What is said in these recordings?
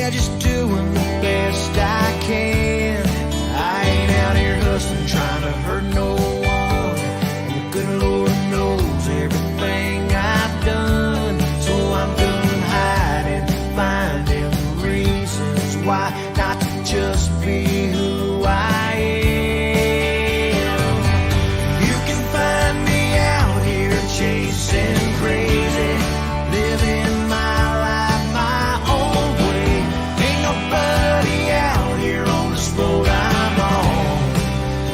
yeah, just doing the best I can. I ain't out here hustling, trying to hurt no one. And the good Lord knows everything I've done. So I'm done hiding, finding reasons why not to just be who I am. You can find me out here chasing crazy, living my life my own way. Ain't nobody out here on this road I'm on.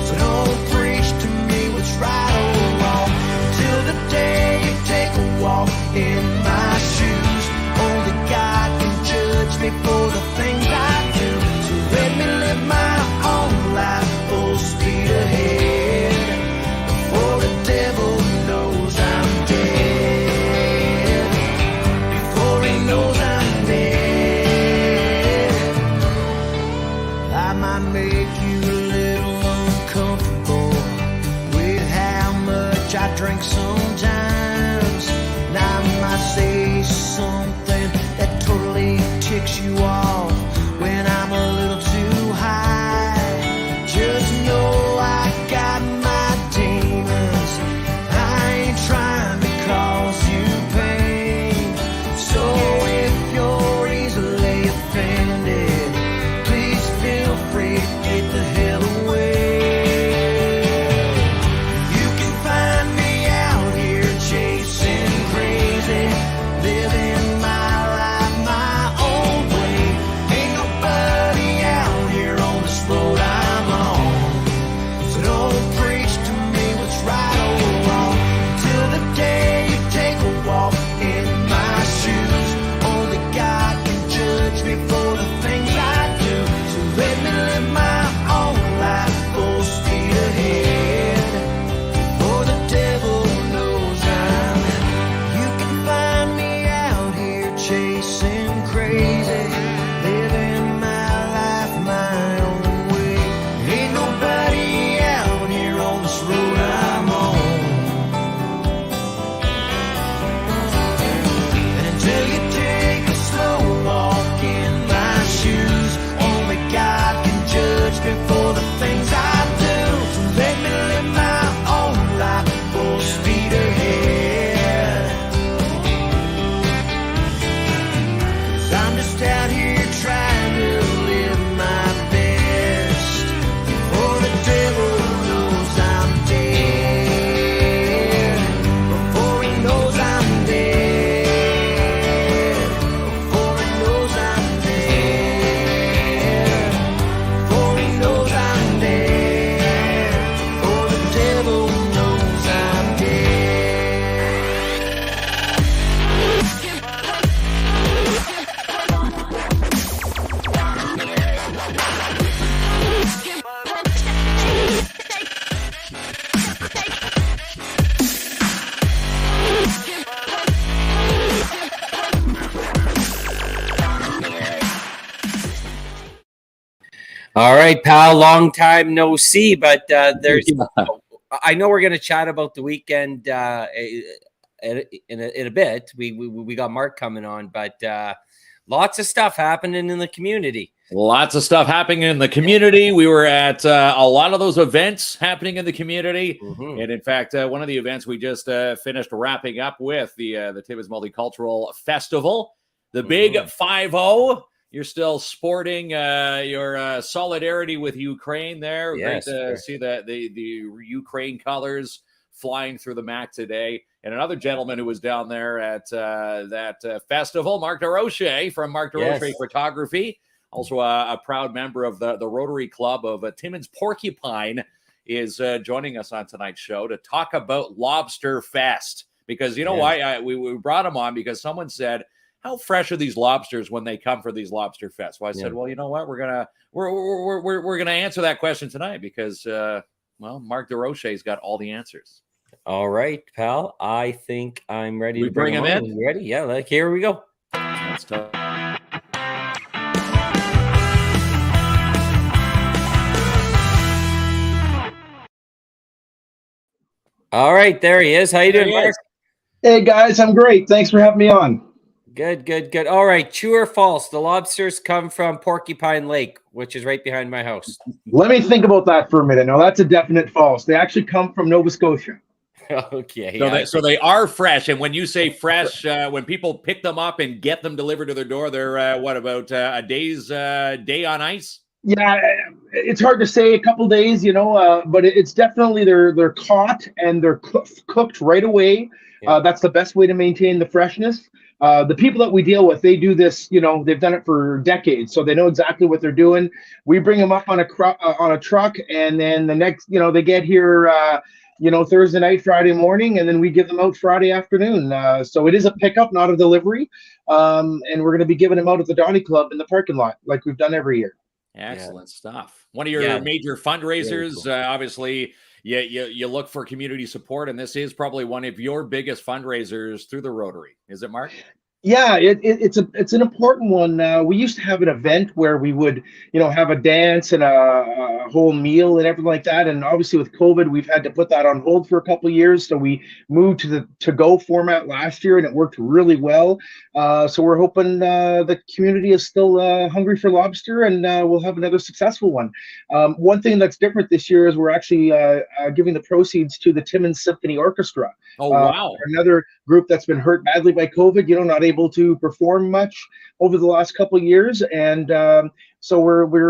So don't preach to me what's right or wrong till the day you take a walk in my shoes. Only God can judge me for the things I do. So let me live my own life full speed ahead before the devil knows I'm dead. Before he knows I'm dead. I might make you a little uncomfortable with how much I drink sometimes. And I might say something that totally ticks you off when I'm a little too high. Just know I got my demons. I ain't trying to cause you pain. So if you're easily offended, please feel free to get the hell away. You can find me out here chasing crazy, living my life my own way. Ain't nobody out here on this road I'm on. So don't preach to me what's right or wrong till the day you take a walk in my shoes. Only God can judge me for the things I do. So let me live my own life full speed ahead before the devil knows I'm. You can find me out here chasing crazy, living my life my own way. Ain't nobody out here on this road I'm on. And until you take a slow walk in my shoes, only God can judge me for the things I do. So let me live my own life full speed ahead. 'Cause I'm just out here trying to live my best before the devil knows I'm dead. Before he knows I'm dead. Before he knows I'm dead. Before he knows I'm dead. Before the devil knows I'm dead. All right, pal. Long time no see, but there's. I know we're going to chat about the weekend in a bit. We got Mark coming on, but lots of stuff happening in the community. Lots of stuff happening in the community. We were at a lot of those events happening in the community. Mhm. And in fact, one of the events we just finished wrapping up with, the Timmins Multicultural Festival, the Big 5-0. You're still sporting your solidarity with Ukraine there. Yes, Great to sure. see the Ukraine colors flying through the MAC today. And another gentleman who was down there at that festival, Mark DeRoche from Mark DeRoche Yes. Photography, also a proud member of the Rotary Club of Timmins-Porcupine, is joining us on tonight's show to talk about LobesterFest. Because you know why we brought him on, because someone said, how fresh are these lobsters when they come for these LobsterFests? Well, I said, well, you know what? We're gonna answer that question tonight because Mark DeRoche's got all the answers. All right, pal. I think I'm ready We to bring him in. You ready? Yeah, here we go. Let's talk. All right, there he is. How you doing, Mark? Hey guys, I'm great. Thanks for having me on. Good, good, good. All right. True or false? The lobsters come from Porcupine Lake, which is right behind my house. Let me think about that for a minute. No, that's a definite false. They actually come from Nova Scotia. Okay. So, Yeah, so they are fresh. And when you say fresh, when people pick them up and get them delivered to their door, they're what about a day on ice? Yeah, it's hard to say. A couple days, but it's definitely they're caught and they're cooked right away. Yeah. That's the best way to maintain the freshness. The people that we deal with, they do this. They've done it for decades, so they know exactly what they're doing. We bring them up on a truck, and then the next, they get here. Thursday night, Friday morning, and then we give them out Friday afternoon. So it is a pickup, not a delivery. And we're going to be giving them out at the Donny Club in the parking lot, like we've done every year. Excellent stuff. One of your major fundraisers, cool. Obviously, you look for community support, and this is probably one of your biggest fundraisers through the Rotary. Is it, Mark? Yeah, it's an important one. We used to have an event where we would, have a dance and a whole meal and everything like that. And obviously with COVID, we've had to put that on hold for a couple of years. So we moved to the to-go format last year, and it worked really well. So we're hoping the community is still hungry for lobster, and we'll have another successful one. One thing that's different this year is we're actually giving the proceeds to the Timmins Symphony Orchestra. Oh, wow. Another group that's been hurt badly by COVID, not able to perform much over the last couple of years. And so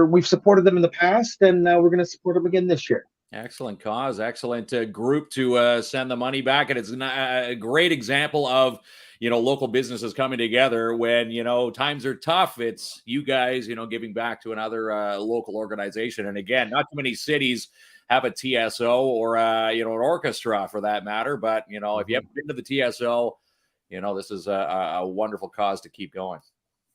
we've supported them in the past, and we're going to support them again this year. Excellent cause, excellent group to send the money back. And it's a great example of, local businesses coming together when, times are tough. It's you guys, giving back to another local organization. And again, not too many cities have a TSO or, an orchestra for that matter. But, if you haven't been to the TSO, this is a wonderful cause to keep going.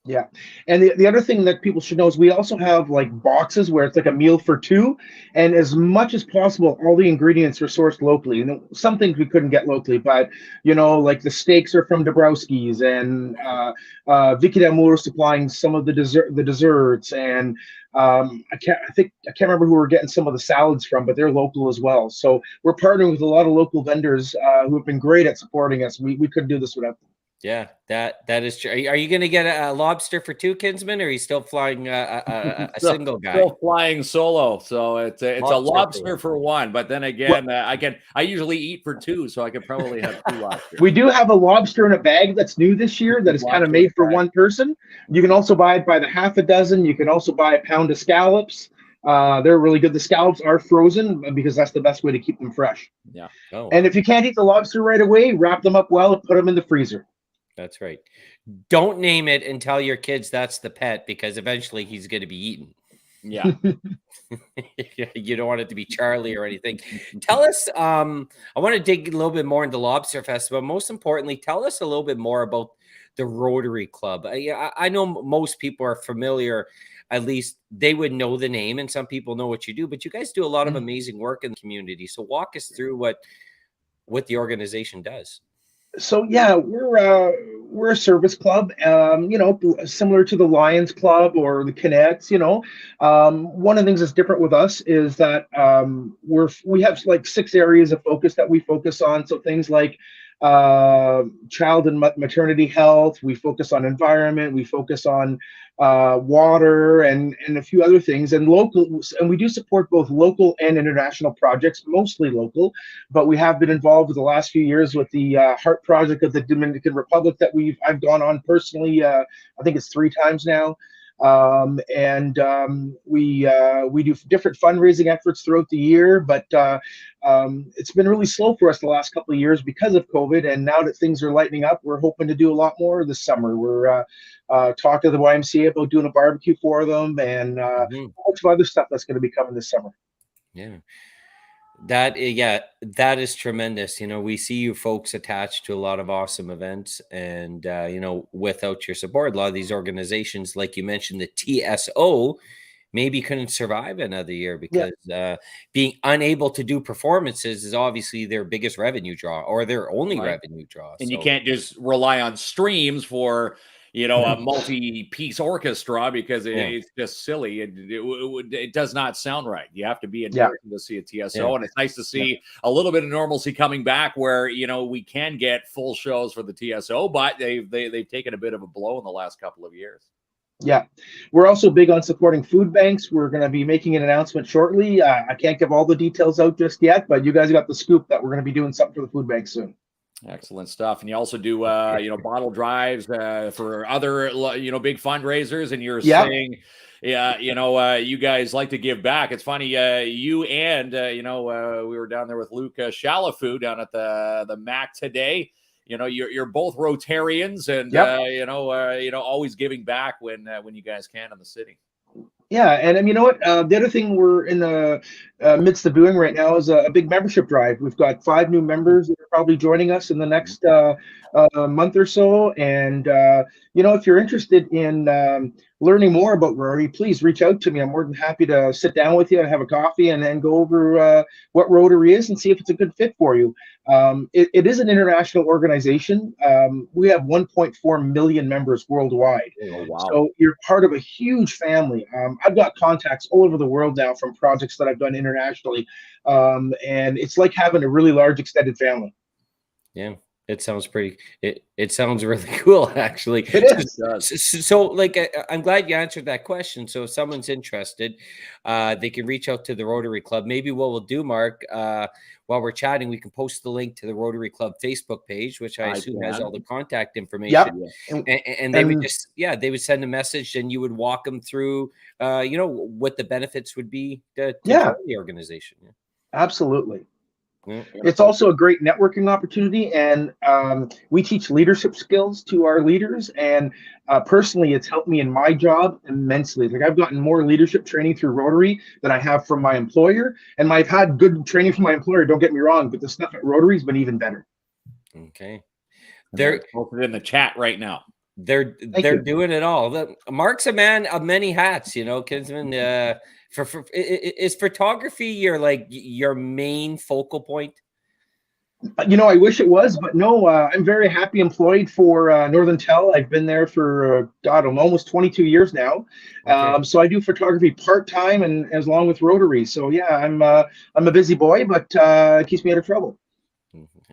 Yeah. And the other thing that people should know is we also have like boxes where it's like a meal for two. And as much as possible, all the ingredients are sourced locally. Some things we couldn't get locally, but, like the steaks are from Dabrowski's, and Vicky D'Amour supplying some of the desserts. And I can't remember who we're getting some of the salads from, but they're local as well. So we're partnering with a lot of local vendors who have been great at supporting us. We couldn't do this without them. Yeah, that is true. Are you going to get a lobster for two, Kinsman, or are you still flying a single guy? Still flying solo, so it's a lobster for one. But then again, I usually eat for two, so I could probably have two lobsters. We do have a lobster in a bag that's new this year that is kind of made for one person. You can also buy it by the half a dozen. You can also buy a pound of scallops. They're really good. The scallops are frozen because that's the best way to keep them fresh. Yeah. Oh. And if you can't eat the lobster right away, wrap them up well and put them in the freezer. That's right. Don't name it and tell your kids that's the pet, because eventually he's going to be eaten. Yeah. You don't want it to be Charlie or anything. Tell us, I want to dig a little bit more into LobsterFest, but most importantly, tell us a little bit more about the Rotary Club. I know most people are familiar, at least they would know the name, and some people know what you do, but you guys do a lot of amazing work in the community. So walk us through what the organization does. So yeah, we're a service club, similar to the Lions Club or the Cadets. One of the things that's different with us is that we have like 6 areas of focus that we focus on. So things like child and maternity health. We focus on environment. We focus on water and a few other things, and local. And we do support both local and international projects, mostly local. But we have been involved with the last few years with the Heart Project of the Dominican Republic that I've gone on personally. I think it's 3 times now. We do different fundraising efforts throughout the year, but it's been really slow for us the last couple of years because of COVID. And now that things are lightening up, we're hoping to do a lot more this summer. We're talking to the YMCA about doing a barbecue for them, and a bunch of other stuff that's going to be coming this summer. Yeah. That is tremendous. We see you folks attached to a lot of awesome events, and without your support, a lot of these organizations, like you mentioned, the TSO, maybe couldn't survive another year because being unable to do performances is obviously their biggest revenue draw or their only revenue draw. And you can't just rely on streams for a multi-piece orchestra because it's just silly. It does not sound right. You have to be in person to see a TSO, and it's nice to see a little bit of normalcy coming back where, we can get full shows for the TSO, but they've taken a bit of a blow in the last couple of years. Yeah, we're also big on supporting food banks. We're going to be making an announcement shortly. I can't give all the details out just yet, but you guys got the scoop that we're going to be doing something for the food bank soon. Excellent stuff. And you also do, bottle drives for other, big fundraisers. And you're saying, you guys like to give back. It's funny, you and, we were down there with Luke Shalafu down at the MAC today. You're both Rotarians, and always giving back when you guys can in the city. Yeah, and you know what? The other thing we're in the midst of doing right now is a big membership drive. We've got 5 new members that are probably joining us in the next month or so. And if you're interested in learning more about Rotary, please reach out to me. I'm more than happy to sit down with you and have a coffee and then go over what Rotary is and see if it's a good fit for you. It is an international organization. We have 1.4 million members worldwide. Oh, wow. So you're part of a huge family. I've got contacts all over the world now from projects that I've done internationally. And it's like having a really large extended family. Yeah. It sounds it sounds really cool, actually. It is. So I'm glad you answered that question. So if someone's interested, they can reach out to the Rotary Club. Maybe what we'll do, Mark, while we're chatting, we can post the link to the Rotary Club Facebook page, which I assume has all the contact information. Yep. And they would they would send a message, and you would walk them through, what the benefits would be to join the organization. Yeah. Absolutely. It's also a great networking opportunity, and we teach leadership skills to our leaders, and personally it's helped me in my job immensely. Like, I've gotten more leadership training through Rotary than I have from my employer, and I've had good training from my employer, don't get me wrong, but the stuff at Rotary has been even better. Okay. They're posted in the chat right now. They're doing it all. Mark's a man of many hats, Kinsman. Is photography your main focal point? I wish it was, but no. I'm very happy employed for Northern Tel. I've been there for almost 22 years now. Okay. So I do photography part-time and as long with Rotary. So yeah, I'm a busy boy, but it keeps me out of trouble.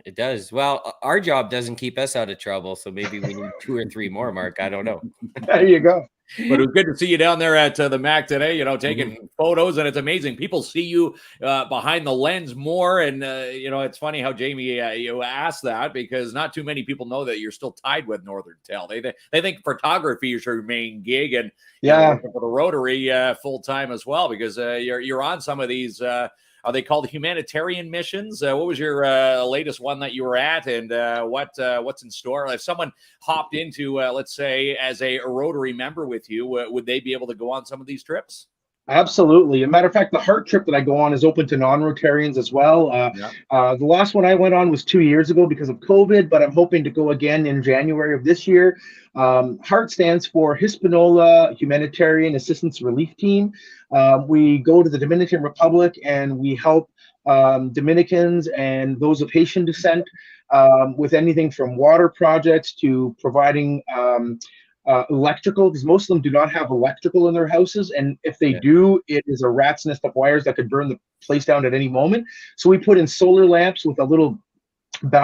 It does. Well, our job doesn't keep us out of trouble, so maybe we need 2 or 3 more, Mark. I don't know. There you go. But it was good to see you down there at the MAC today, taking photos, and it's amazing. People see you behind the lens more, and, it's funny how, Jamie, you asked that, because not too many people know that you're still tied with Northern Tel. They think photography is your main gig, and for the Rotary full-time as well, because you're on some of these are they called humanitarian missions? What was your latest one that you were at, and what's in store? If someone hopped into, let's say, as a Rotary member with you, would they be able to go on some of these trips? Absolutely. As a matter of fact, the Heart trip that I go on is open to non-Rotarians as well. The last one I went on was 2 years ago because of COVID, but I'm hoping to go again in January of this year. Heart stands for Hispaniola Humanitarian Assistance Relief Team. We go to the Dominican Republic and we help Dominicans and those of Haitian descent with anything from water projects to providing electrical, because most of them do not have electrical in their houses, and if they do, it is a rat's nest of wires that could burn the place down at any moment. So we put in solar lamps with a little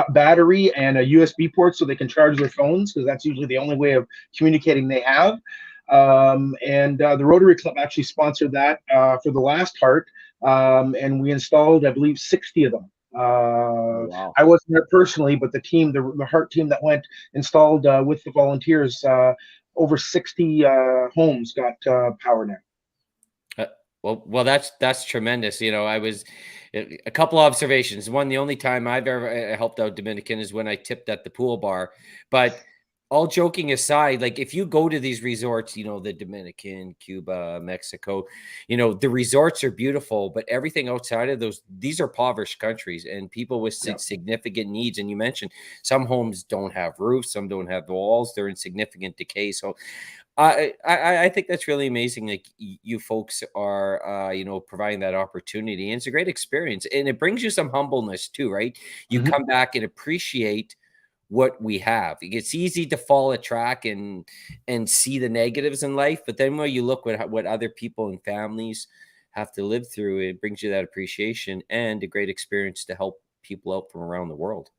battery and a USB port so they can charge their phones, because that's usually the only way of communicating they have. The Rotary Club actually sponsored that for the last Heart, and we installed, I believe, 60 of them. Wow. I wasn't there personally, but the team, the Heart team that went, installed with the volunteers, over 60 homes got power now. Well, that's tremendous. I was a couple observations. One, the only time I've ever helped out Dominican is when I tipped at the pool bar. But all joking aside, like, if you go to these resorts, the Dominican, Cuba, Mexico, the resorts are beautiful, but everything outside of these are impoverished countries and people with significant needs. And you mentioned some homes don't have roofs, some don't have walls, they're in significant decay. So I think that's really amazing. Like, you folks are, providing that opportunity, and it's a great experience, and it brings you some humbleness too, right? You come back and appreciate what we have. It's easy to fall a track and see the negatives in life, but then when you look at what other people and families have to live through, it brings you that appreciation and a great experience to help people out from around the world.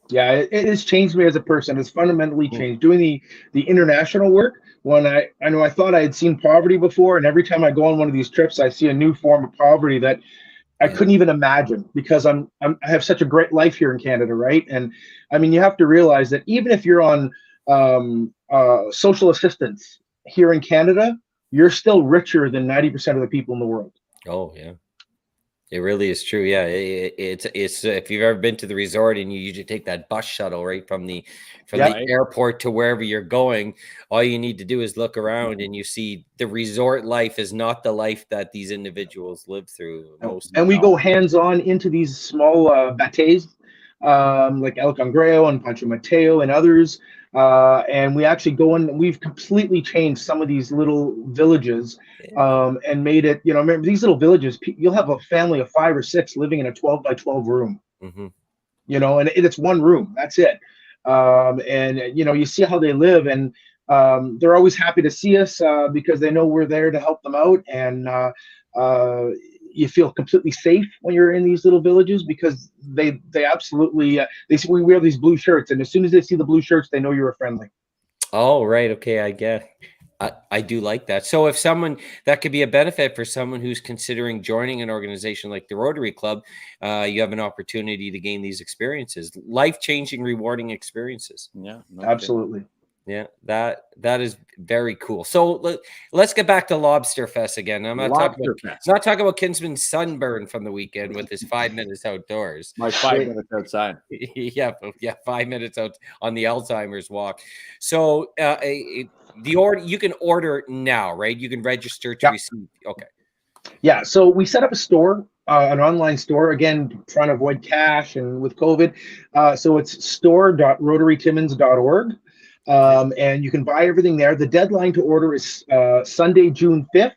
Yeah, it has changed me as a person. It's fundamentally changed. Doing the international work, when I know I thought I had seen poverty before, and every time I go on one of these trips, I see a new form of poverty that I couldn't even imagine, because I have such a great life here in Canada, right? And I mean, you have to realize that even if you're on social assistance here in Canada, you're still richer than 90% of the people in the world. Oh yeah. It really is true. Yeah, it's if you've ever been to the resort and you usually take that bus shuttle right from the airport to wherever you're going, all you need to do is look around and you see the resort life is not the life that these individuals live through. And we go hands-on into these small bateys, like El Cangreo and Pancho Mateo and others. And we actually go in, we've completely changed some of these little villages and made it, remember these little villages, you'll have a family of 5 or 6 living in a 12 by 12 room, and it's one room, that's it. And you see how they live, and they're always happy to see us because they know we're there to help them out. And you feel completely safe when you're in these little villages, because they absolutely they see we wear these blue shirts, and as soon as they see the blue shirts, they know you're a friendly. Oh, right. Okay, I get. I do like that. So if someone, that could be a benefit for someone who's considering joining an organization like the Rotary Club, you have an opportunity to gain these experiences, life-changing, rewarding experiences. Yeah, absolutely. Yeah, that is very cool. So let's get back to LobesterFest again. I'm not talking about Kinsman's sunburn from the weekend with his 5 minutes outdoors. My 5 minutes outside. Yeah, 5 minutes out on the Alzheimer's walk. So the order, you can order now, right? You can register to receive. Okay. Yeah, so we set up a store, an online store, again, trying to avoid cash and with COVID. So it's store.rotarytimmins.org. And you can buy everything there. The deadline to order is Sunday, June 5th,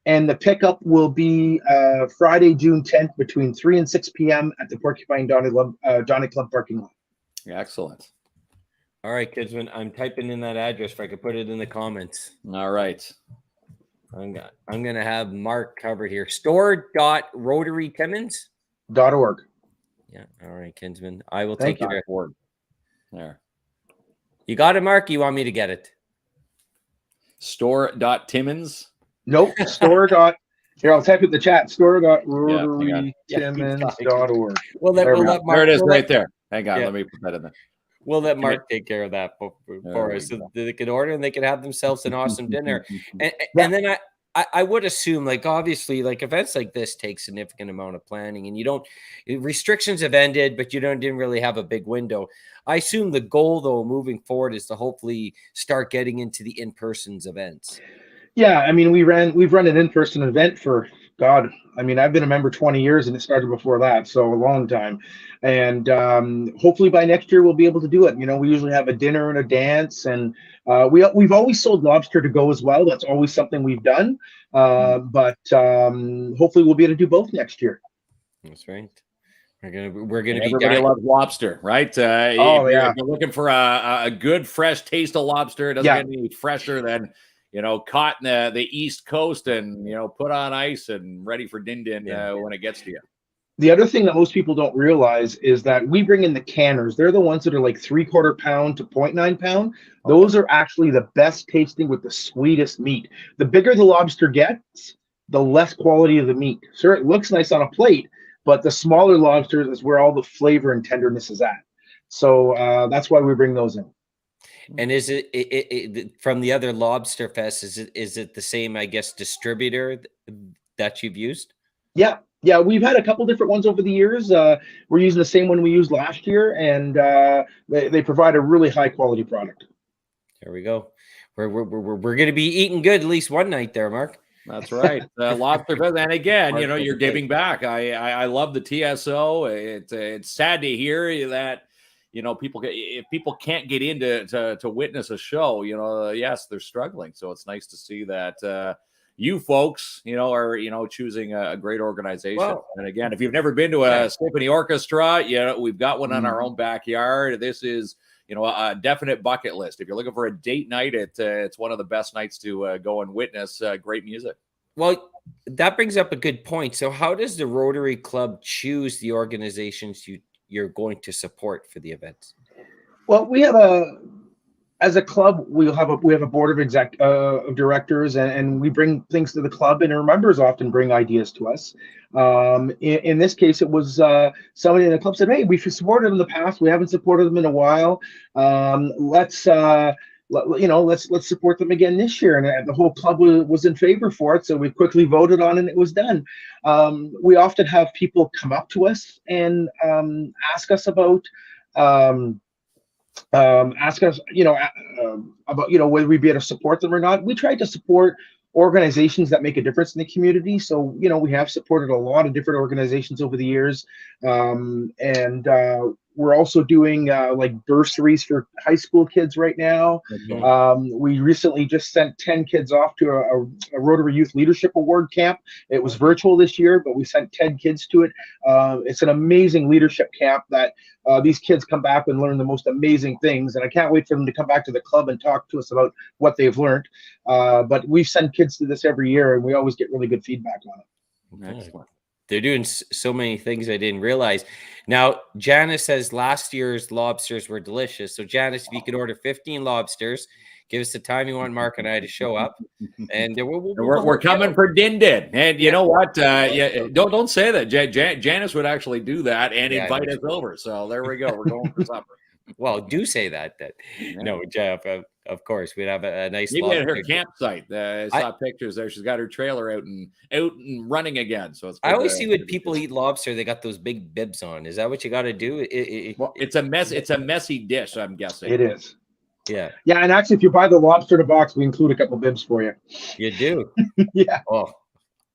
and the pickup will be Friday, June 10th, between 3 and 6 p.m. at the Porcupine Donny Club parking lot. Yeah, excellent. All right, Kidsman, I'm typing in that address if I could put it in the comments. All right. I'm gonna have Mark covered here. Store.rotarytimmins.org. Yeah. All right, Kinsman. I will take it forward. There. You got it, Mark? You want me to get it? Store.timmins? Nope. Here, I'll type it in the chat. Store.rotarytimmins.org. We'll let Mark. There it is, right there. Hang on, let me put that in there. We'll let Mark take care of that for us, so they can order and they can have themselves an awesome dinner. And then I would assume, like, obviously, like, events like this take significant amount of planning, and restrictions have ended, but didn't really have a big window. I assume the goal, though, moving forward, is to hopefully start getting into the in-person events. Yeah, I mean, we've run an in-person event for, God, I mean, I've been a member 20 years, and it started before that, so a long time. And hopefully by next year we'll be able to do it. We usually have a dinner and a dance, and we've always sold lobster to go as well. That's always something we've done. But hopefully we'll be able to do both next year. That's right. We're gonna be. Everybody loves lobster, right? If you're looking for a good fresh taste of lobster, it doesn't get any fresher than caught in the East Coast and put on ice and ready for din when it gets to you. The other thing that most people don't realize is that we bring in the canners. They're the ones that are like 3/4 pound to 0.9 pound. Those are actually the best tasting with the sweetest meat. The bigger the lobster gets, the less quality of the meat. Sure, it looks nice on a plate, but the smaller lobsters is where all the flavor and tenderness is at. So that's why we bring those in. And is it from the other LobesterFest? Is it the same, I guess, distributor that you've used? Yeah, we've had a couple different ones over the years. We're using the same one we used last year, and they provide a really high quality product. There we go. We're going to be eating good at least one night there, Mark. That's right. LobsterFest, and again, you're giving back. I love the TSO. It's sad to hear that if people can't get in to witness a show, yes, they're struggling. So it's nice to see that you folks, are choosing a great organization. Well, and again, if you've never been to a symphony orchestra, we've got one on our own backyard. This is a definite bucket list. If you're looking for a date night, it's one of the best nights to go and witness great music. Well, that brings up a good point. So how does the Rotary Club choose the organizations you're going to support for the events? Well, as a club, we have a board of directors, and we bring things to the club, and our members often bring ideas to us. In this case, it was somebody in the club said, "Hey, we've supported them in the past. We haven't supported them in a while. Let's support them again this year." And the whole club was in favor for it, so we quickly voted on it, and it was done. We often have people come up to us and ask us about. Ask us, about, whether we'd be able to support them or not. We try to support organizations that make a difference in the community. So, we have supported a lot of different organizations over the years. And we're also doing like bursaries for high school kids right now. Okay. We recently just sent 10 kids off to a Rotary Youth Leadership Award camp. It was virtual this year, but we sent 10 kids to it. It's an amazing leadership camp that these kids come back and learn the most amazing things. And I can't wait for them to come back to the club and talk to us about what they've learned. But we send kids to this every year, and we always get really good feedback on it. Excellent. They're doing so many things I didn't realize. Now, Janice says last year's lobsters were delicious. So, Janice, if you could order 15 lobsters, give us the time you want Mark and I to show up, and we're coming for Din Din. And you know what? Don't say that. Janice would actually do that and invite us over. So there we go. We're going for supper. Well, do say that. No, Jeff. Of course, we'd have a nice. Maybe at her campsite. I saw pictures there. She's got her trailer out and running again. So I always see when people eat lobster, they got those big bibs on. Is that what you got to do? It's a mess. It's a messy dish. I'm guessing it is. Yeah. And actually, if you buy the lobster in a box, we include a couple bibs for you. You do. Yeah. Oh,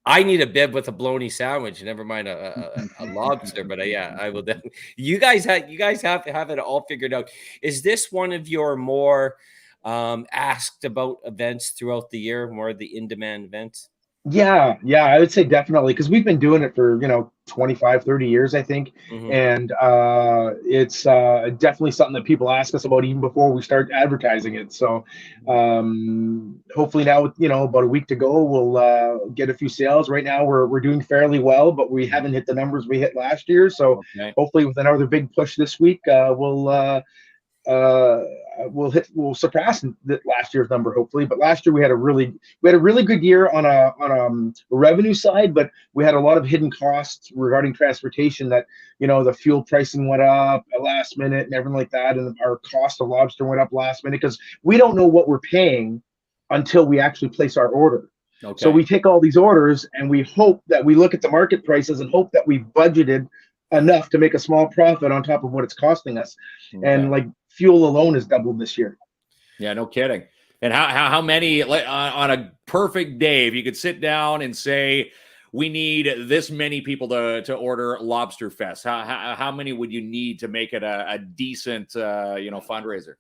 I need a bib with a bologna sandwich. Never mind a lobster, but I will definitely. You guys have to have it all figured out. Is this one of your more asked about events throughout the year, more of the in-demand events? Yeah, I would say definitely, because we've been doing it for 25, 30 years, I think. And it's definitely something that people ask us about even before we start advertising it. So hopefully now, about a week to go, we'll get a few sales. Right now we're doing fairly well, but we haven't hit the numbers we hit last year. So hopefully with another big push this week, we'll surpass last year's number, hopefully. But last year we had a really good year on a revenue side, but we had a lot of hidden costs regarding transportation that the fuel pricing went up at last minute and everything like that, and our cost of lobster went up last minute because we don't know what we're paying until we actually place our order. Okay. So we take all these orders and we hope that we look at the market prices and hope that we budgeted enough to make a small profit on top of what it's costing us. And like fuel alone has doubled this year. Yeah, no kidding. And how many on a perfect day, if you could sit down and say, we need this many people to order LobesterFest, how many would you need to make it a decent fundraiser?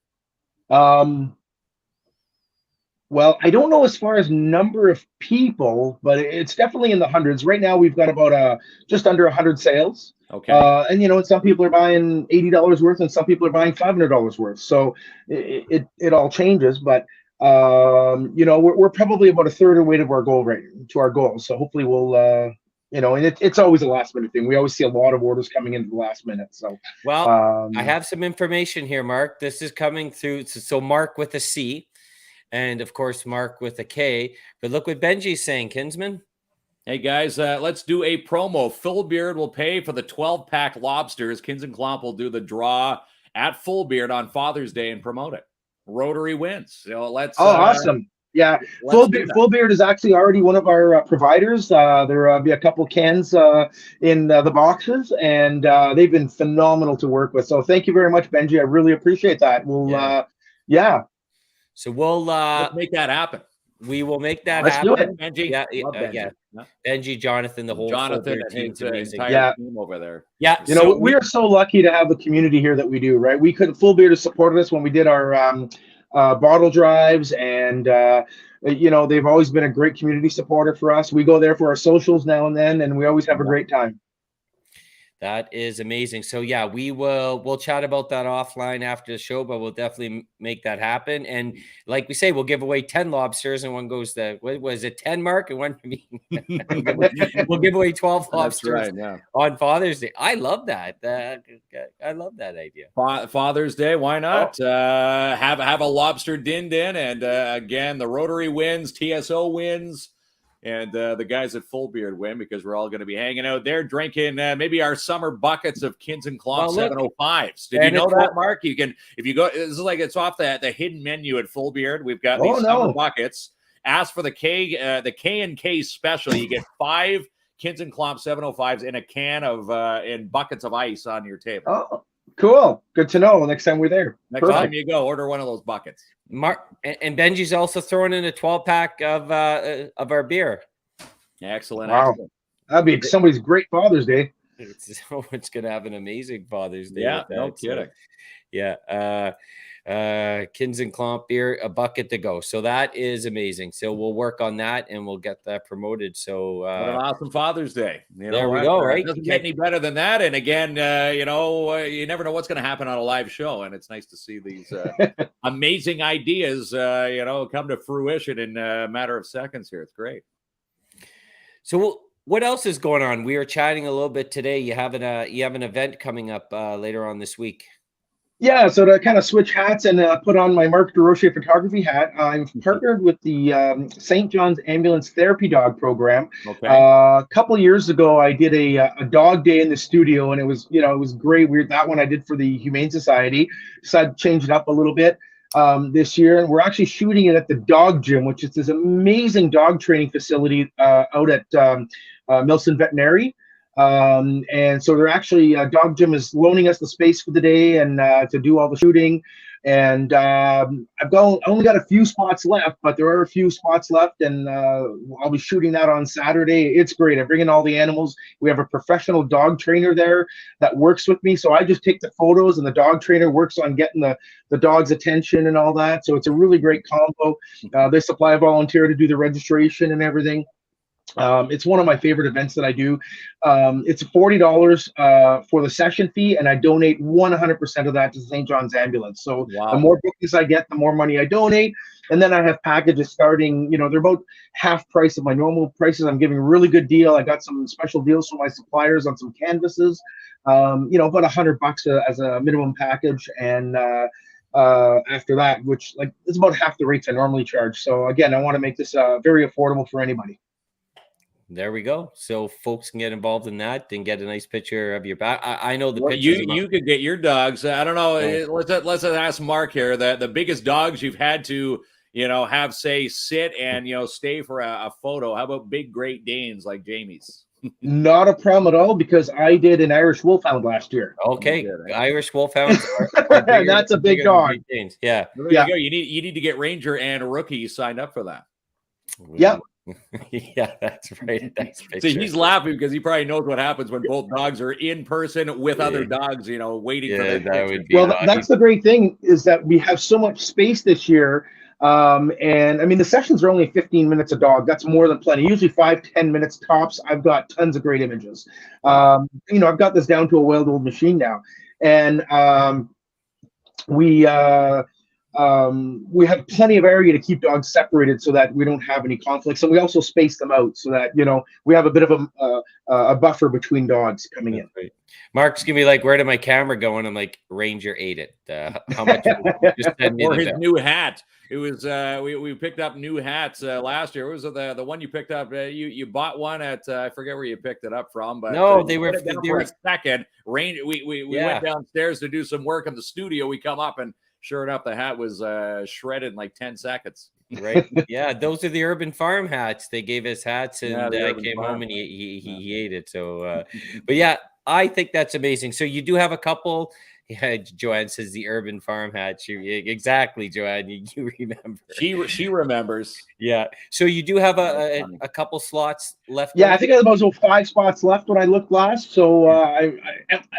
Well, I don't know as far as number of people, but it's definitely in the hundreds. Right now, we've got about just under 100 sales. Okay. And some people are buying $80 worth, and some people are buying $500 worth. So it all changes, but we're probably about a third of the way to our goal. So hopefully we'll and it's always a last minute thing. We always see a lot of orders coming into the last minute. So I have some information here, Mark. This is coming through. So Mark with a C. And of course, Mark with a K. But look what Benji's saying, Kinsman. Hey guys, let's do a promo. Full Beard will pay for the 12-pack lobsters. Kins and Klomp will do the draw at Full Beard on Father's Day and promote it. Rotary wins. So let's. Awesome. Yeah, Full Beard is actually already one of our providers. There'll be a couple cans in the boxes, and they've been phenomenal to work with. So thank you very much, Benji. I really appreciate that. So we'll let's make that happen. We will make that Let's happen. do it. Benji. Yeah. Benji, Jonathan, the whole Jonathan and his entire team over there. Yeah. We are so lucky to have the community here that we do, right? Full Beard has supported us when we did our bottle drives, and they've always been a great community supporter for us. We go there for our socials now and then, and we always have a great time. That is amazing. So yeah, we'll chat about that offline after the show, but we'll definitely make that happen. And like we say, we'll give away 10 lobsters, and one goes to, what was it, 10, Mark? And one we'll give away 12 lobsters on Father's Day. I love that. I love that idea. Father's Day, why not? Have a lobster din, and again, the Rotary wins, TSO wins. And the guys at Full Beard win, because we're all going to be hanging out there drinking maybe our summer buckets of Kins and Klomp 705s. Did you know that, Mark? You can, if you go, this is like, it's off the hidden menu at Full Beard. We've got these summer buckets. Ask for the K&K special. You get 5 Kins and Klomp 705s in a can of in buckets of ice on your table. Oh, cool. Good to know. Next time we're there. Next time you go, order one of those buckets. Mark and Benji's also throwing in a 12-pack of our beer. Excellent. Wow. Excellent. That'd be somebody's great Father's Day. It's going to have an amazing Father's Day. Yeah, no kidding. Yeah. Kins and Klomp beer, a bucket to go. So that is amazing. So we'll work on that, and we'll get that promoted. So what an awesome Father's Day. There we go, right? It doesn't get any better than that. And again, you never know what's going to happen on a live show, and it's nice to see these amazing ideas come to fruition in a matter of seconds here. It's great. So what else is going on? We were chatting a little bit today. You have an event coming up later on this week. Yeah, so to kind of switch hats and put on my Mark DeRoche photography hat, I'm partnered with the St. John's Ambulance Therapy Dog Program. Okay. A couple years ago, I did a dog day in the studio, and it was great. That one I did for the Humane Society. Decided to change it up a little bit this year, and we're actually shooting it at the Dog Gym, which is this amazing dog training facility out at Milson Veterinary. And so they're actually Dog Gym is loaning us the space for the day and to do all the shooting. And I've only got a few spots left, but there are a few spots left, and I'll be shooting that on Saturday. It's great. I bring in all the animals. We have a professional dog trainer there that works with me, so I just take the photos, and the dog trainer works on getting the dog's attention and all that. So it's a really great combo. They supply a volunteer to do the registration and everything. It's one of my favorite events that I do. It's $40 for the session fee, and I donate 100% of that to St. John's Ambulance. So the more bookings I get, the more money I donate. And then I have packages starting, they're about half price of my normal prices. I'm giving a really good deal. I got some special deals from my suppliers on some canvases, about $100 as a minimum package. And after that, which it's about half the rates I normally charge. So again, I want to make this very affordable for anybody. There we go. So folks can get involved in that and get a nice picture of your back. I know the pictures. pictures. You could get your dogs. I don't know. Let's ask Mark here. The biggest dogs you've had to, have say sit and stay for a photo. How about big Great Danes like Jamie's? Not a problem at all, because I did an Irish Wolfhound last year. Okay, Irish Wolfhounds are bigger, that's a big dog. Yeah, there you go. You need to get Ranger and Rookie signed up for that. Yeah. Yeah, that's right. Nice picture. See, he's laughing because he probably knows what happens when both dogs are in person with other dogs, waiting for them. That would be that's the great thing, is that we have so much space this year. And I mean, the sessions are only 15 minutes a dog. That's more than plenty. Usually 5-10 minutes tops. I've got tons of great images. I've got this down to a well-oiled machine now. And we have plenty of area to keep dogs separated so that we don't have any conflicts. And we also space them out so that, we have a bit of a buffer between dogs coming in. Right. Mark's gonna be like, where did my camera go? And I'm like, Ranger ate it. How much? Just send me or his new hat. It was we picked up new hats last year. It was the one you picked up. You bought one at I forget where you picked it up from, but no, they were for a second. We went downstairs to do some work in the studio. We come up, and sure enough, the hat was shredded in like 10 seconds. Right? Yeah, those are the Urban Farm hats. They gave us hats, and I came home and he ate it. So, but yeah, I think that's amazing. So you do have a couple. Yeah, Joanne says the Urban Farm hat. Exactly, Joanne. You remember? She remembers. Yeah. So you do have a couple slots left. Yeah, I think I have about 5 spots left when I looked last. So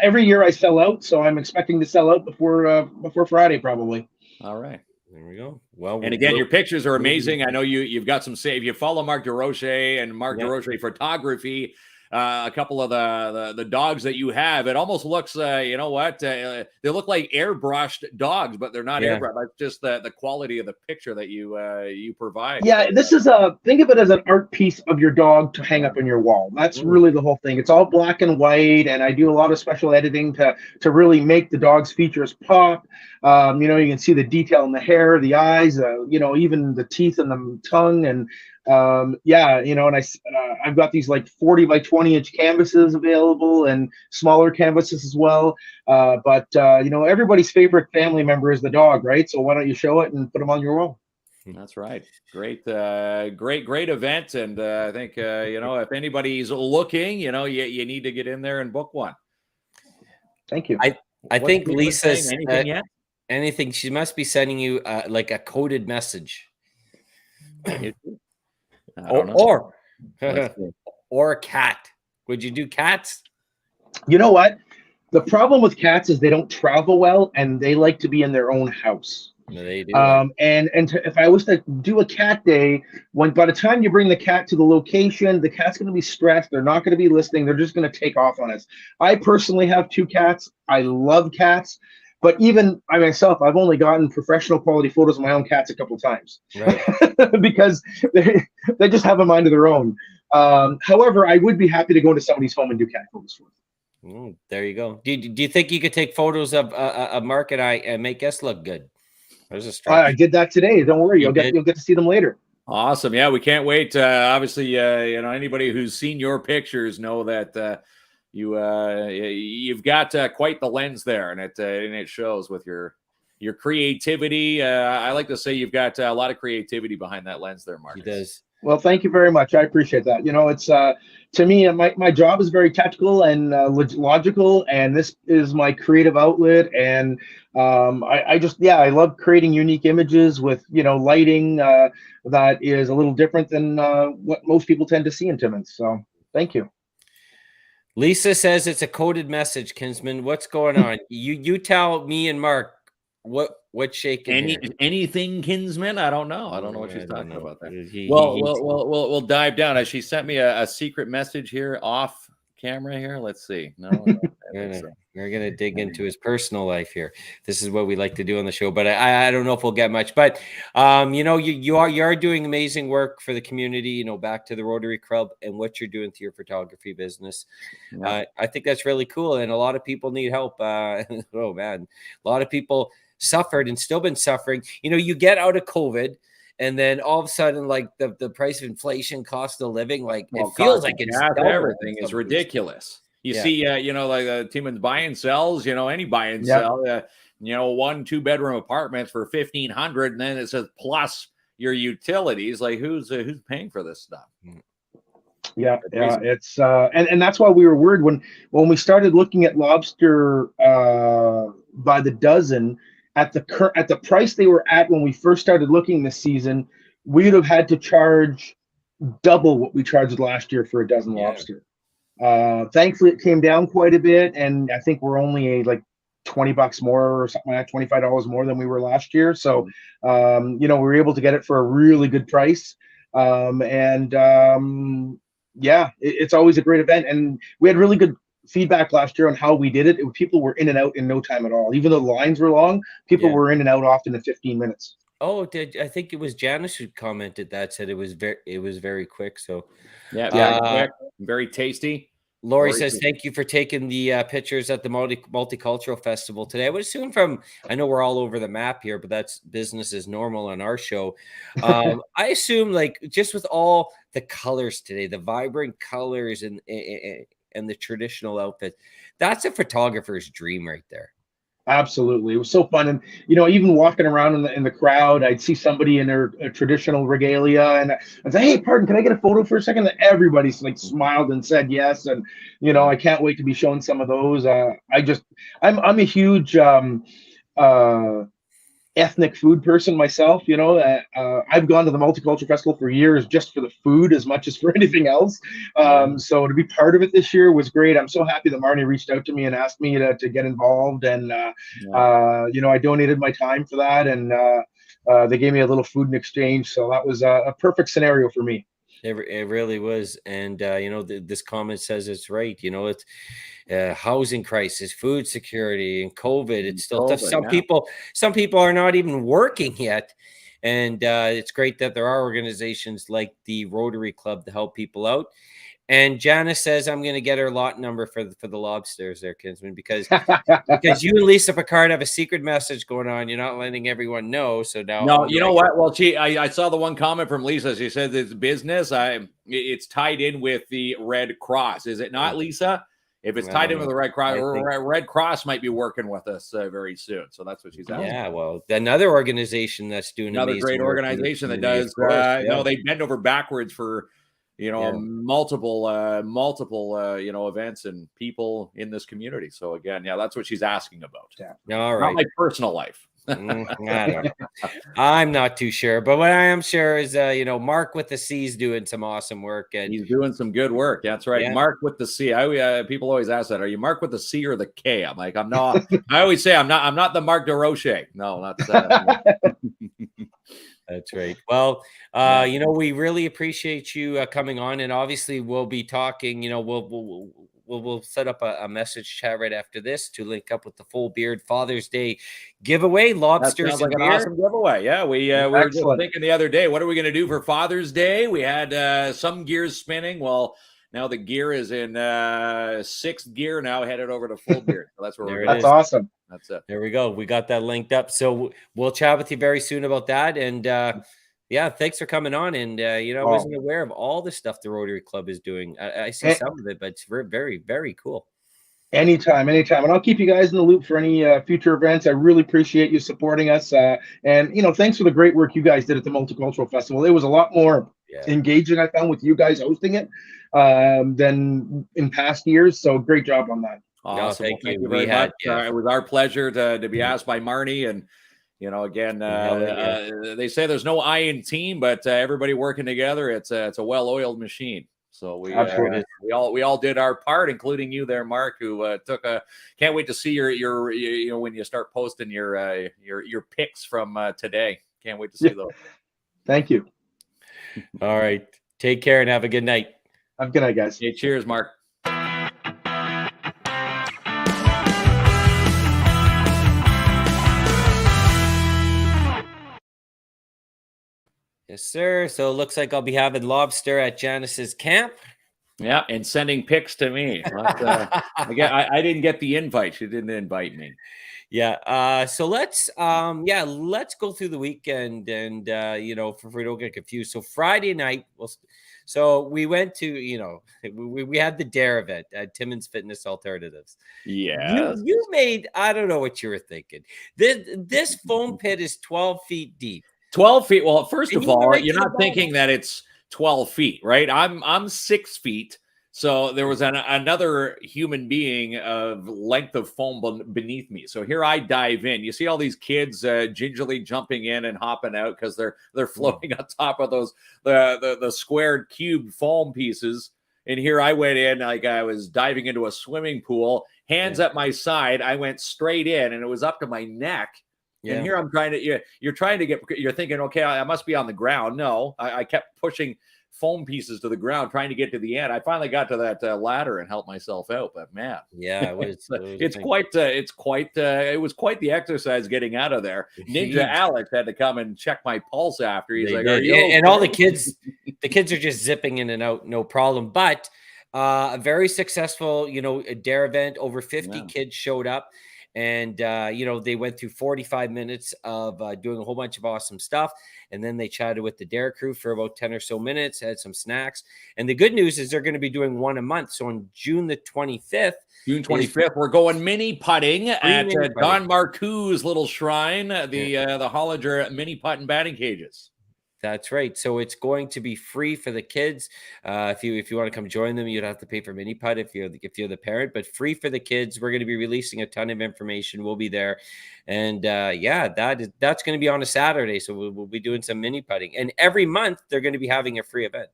every year I sell out. So I'm expecting to sell out before Friday, probably. All right. There we go. Well, And again, your pictures are amazing. I know you've got some save. You follow Mark DeRoche and Mark DeRoche Photography. A couple of the dogs that you have, it almost looks, you know what? They look like airbrushed dogs, but they're not airbrushed. That's just the quality of the picture that you provide. Yeah, this is think of it as an art piece of your dog to hang up on your wall. That's really the whole thing. It's all black and white, and I do a lot of special editing to really make the dog's features pop. You know, you can see the detail in the hair, the eyes, you know, even the teeth and the tongue, and yeah, you know, and I've got these like 40 by 20 inch canvases available and smaller canvases as well. But you know, everybody's favorite family member is the dog, right? So why don't you show it and put them on your wall? That's right. Great event. And I think, you know, if anybody's looking, you know, you need to get in there and book one. Thank you. I think Lisa's anything yet? Anything. She must be sending you like a coded message. Or a cat. Would you do cats? You know what? The problem with cats is they don't travel well, and they like to be in their own house. No, they do. If I was to do a cat day, by the time you bring the cat to the location, the cat's going to be stressed. They're not going to be listening. They're just going to take off on us. I personally have 2 cats. I love cats. But even I myself, I've only gotten professional quality photos of my own cats a couple of times, right? Because they just have a mind of their own. However, I would be happy to go into somebody's home and do cat photos for them. There you go. Do you think you could take photos of Mark and I and make us look good? There's a structure. I did that today. Don't worry, you'll get to see them later. Awesome. Yeah, we can't wait. Obviously, you know, anybody who's seen your pictures know that you've got quite the lens there, and it shows with your creativity. I like to say you've got a lot of creativity behind that lens there, Mark. He does. Well, thank you very much. I appreciate that. You know, it's to me, my job is very technical and logical, and this is my creative outlet. And I love creating unique images with, you know, lighting that is a little different than what most people tend to see in Timmins. So thank you. Lisa says it's a coded message, Kinsman. What's going on? You tell me and Mark what's shaking. Anything, Kinsman? I don't know. I don't know what she's talking about there. We'll dive down. As she sent me a secret message here off camera here. Let's see. No, we're gonna dig into his personal life here. This is what we like to do on the show, but I don't know if we'll get much. But you know, you are doing amazing work for the community. You know, back to the Rotary Club and what you're doing to your photography business. Yeah. I think that's really cool, and a lot of people need help. Oh man, a lot of people suffered and still been suffering. You know, you get out of COVID, and then all of a sudden, like the price of inflation, cost of living, like it feels like it's everything is ridiculous. You see, you know, like Timmins buy and sells, you know, any buy and sell, you know, 1-2 bedroom apartments for $1,500, and then it says plus your utilities. Like who's paying for this stuff? Yeah, it's and that's why we were worried when we started looking at lobster by the dozen at the price they were at when we first started looking this season. We'd have had to charge double what we charged last year for a dozen lobster. Thankfully, it came down quite a bit, and I think we're only like $20 more or something like that, $25 more than we were last year. So, you know, we were able to get it for a really good price. Yeah, it's always a great event, and we had really good feedback last year on how we did it. People were in and out in no time at all. Even though the lines were long, people were in and out often in 15 minutes. Oh, I think it was Janice who commented that, said it was very quick. So quick, very tasty. Lori says, thank you for taking the pictures at the Multicultural Festival today. I would assume I know we're all over the map here, but that's business as normal on our show. I assume, like, just with all the colors today, the vibrant colors and the traditional outfit, that's a photographer's dream right there. Absolutely. It was so fun. And, you know, even walking around in the crowd, I'd see somebody in their traditional regalia, and I'd say, hey, pardon, can I get a photo for a second? And everybody like smiled and said yes. And, you know, I can't wait to be showing some of those. I'm a huge ethnic food person myself. You know, I've gone to the Multicultural Festival for years just for the food as much as for anything else. So to be part of it this year was great. I'm so happy that Marnie reached out to me and asked me to get involved, and you know, I donated my time for that, and they gave me a little food in exchange. So that was a perfect scenario for me. It really was. And, this comment says it's right. It's housing crisis, food security, and COVID. It's still tough. Some people are not even working yet. And it's great that there are organizations like the Rotary Club to help people out. And Janice says, I'm going to get her lot number for the lobsters there, Kinsman, because you and Lisa Picard have a secret message going on. You're not letting everyone know. So now, no, you know what? Well, I saw the one comment from Lisa. She said it's business. It's tied in with the Red Cross. Is it not, Lisa? If it's tied in with the Red Cross, Red Cross might be working with us very soon. So that's what she's asking. Yeah, well, another organization that's doing another great organization that does. They bend over backwards for multiple events and people in this community. So again, that's what she's asking about. Yeah. All right. Not my personal life. I don't know. I'm not too sure, but what I am sure is, Mark with the C is doing some awesome work, and he's doing some good work. That's right. Yeah. Mark with the C. People always ask that. Are you Mark with the C or the K? I'm like, I'm not. I always say I'm not the Mark DeRoche. No, that's. That's right. Well, we really appreciate you coming on, and obviously we'll be talking. We'll set up a message chat right after this to link up with the Full Beard Father's Day giveaway. Lobsters sounds like an awesome giveaway. Yeah, we were just thinking the other day, what are we going to do for Father's Day? We had some gears spinning. Well, now the gear is in sixth gear now, headed over to Full Beard. So that's where we're going. That's awesome. That's it. There we go. We got that linked up. So we'll chat with you very soon about that. And thanks for coming on. And I wasn't aware of all the stuff the Rotary Club is doing. I see some of it, but it's very, very cool. Anytime. And I'll keep you guys in the loop for any future events. I really appreciate you supporting us. And thanks for the great work you guys did at the Multicultural Festival. It was a lot more engaging, I found, with you guys hosting it than in past years. So great job on that. Awesome. Thank you very much. It was our pleasure to be asked by Marnie. And, again, they say there's no I in team, but everybody working together, it's a well-oiled machine. So we all did our part, including you there, Mark, who can't wait to see your when you start posting your pics from today. Can't wait to see those. Thank you. All right. Take care and have a good night. Have a good night, guys. Hey, cheers, Mark. Yes, sir. So it looks like I'll be having lobster at Janice's camp. Yeah, and sending pics to me. Again, I didn't get the invite. She didn't invite me. Yeah. So let's go through the weekend, and if we don't get confused. So Friday night, so we went to we had the Dare event at Timmins Fitness Alternatives. Yeah. You made, I don't know what you were thinking. This foam pit is 12 feet deep. 12 feet. Well, first of all, you're not thinking that it's 12 feet, right? I'm 6 feet. So there was another human being of length of foam beneath me. So here I dive in. You see all these kids gingerly jumping in and hopping out because they're floating on top of those the squared cube foam pieces. And here I went in like I was diving into a swimming pool, hands at my side. I went straight in, and it was up to my neck. Yeah. And here I'm you're thinking, okay, I must be on the ground. No, I kept pushing foam pieces to the ground, trying to get to the end. I finally got to that ladder and helped myself out. But man, yeah, it was quite the exercise getting out of there. Ninja Alex had to come and check my pulse after. He's like, "Are you okay?" And all the kids are just zipping in and out, no problem. But a very successful, a Dare event. Over 50 kids showed up. And, they went through 45 minutes of doing a whole bunch of awesome stuff. And then they chatted with the Dare crew for about 10 or so minutes, had some snacks. And the good news is they're going to be doing one a month. So on June 25th, we're going mini putting at Don Marcou's little shrine, the Hollinger mini putt and batting cages. That's right. So it's going to be free for the kids. If you want to come join them, you'd have to pay for mini putt if you're the parent, but free for the kids. We're going to be releasing a ton of information. We'll be there. And that's going to be on a Saturday. So we'll be doing some mini putting. And every month they're going to be having a free event.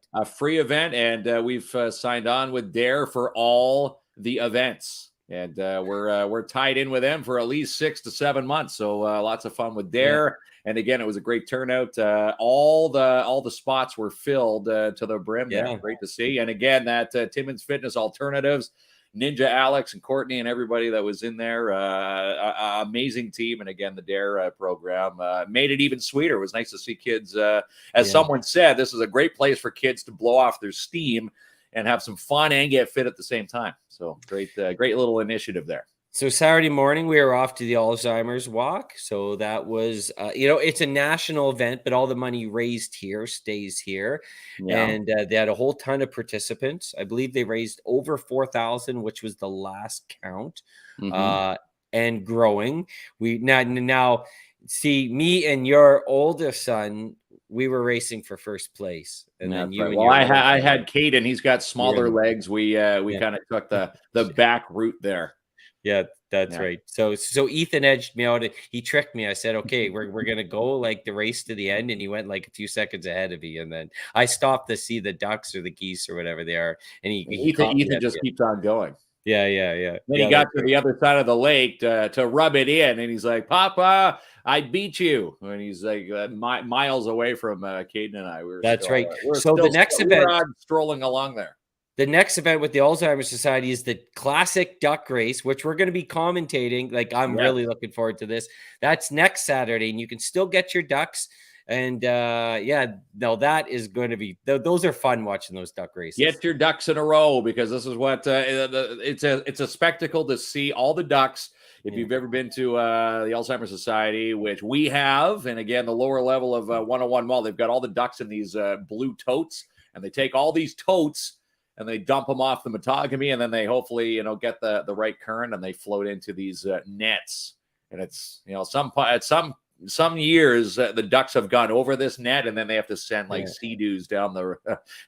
And we've signed on with Dare for all the events. And we're tied in with them for at least 6 to 7 months. So lots of fun with Dare. And again, it was a great turnout. All the spots were filled to the brim. There. Great to see. And again, that Timmins Fitness Alternatives, Ninja Alex and Courtney and everybody that was in there, amazing team. And again, the DARE program made it even sweeter. It was nice to see kids, as someone said, this is a great place for kids to blow off their steam and have some fun and get fit at the same time. So great little initiative there. So Saturday morning, we were off to the Alzheimer's walk. So that was, it's a national event, but all the money raised here stays here. Yeah. And they had a whole ton of participants. I believe they raised over 4,000, which was the last count, and growing. We now see me and your oldest son. We were racing for first place, and then you. Right. Well, I had Caden. He's got smaller legs. We kind of took the back route there. Yeah, that's right. So Ethan edged me out. He tricked me. I said, "Okay, we're gonna go like the race to the end," and he went like a few seconds ahead of me. And then I stopped to see the ducks or the geese or whatever they are. And Ethan just keeps on going. Yeah. Then he got to the other side of the lake to rub it in, and he's like, "Papa, I beat you." And he's like miles away from Caden and I. That's right. So the next event, strolling along there. The next event with the Alzheimer's Society is the classic duck race, which we're going to be commentating. Like, I'm really looking forward to this. That's next Saturday, and you can still get your ducks. And that is going to be, those are fun watching those duck races. Get your ducks in a row, because this is what it's a spectacle to see all the ducks. If you've ever been to the Alzheimer's Society, which we have, and again, the lower level of 101 Mall, they've got all the ducks in these blue totes, and they take all these totes and they dump them off the Matagami, and then they hopefully, get the right current, and they float into these nets. And it's, some years the ducks have gone over this net, and then they have to send like sea-doos down the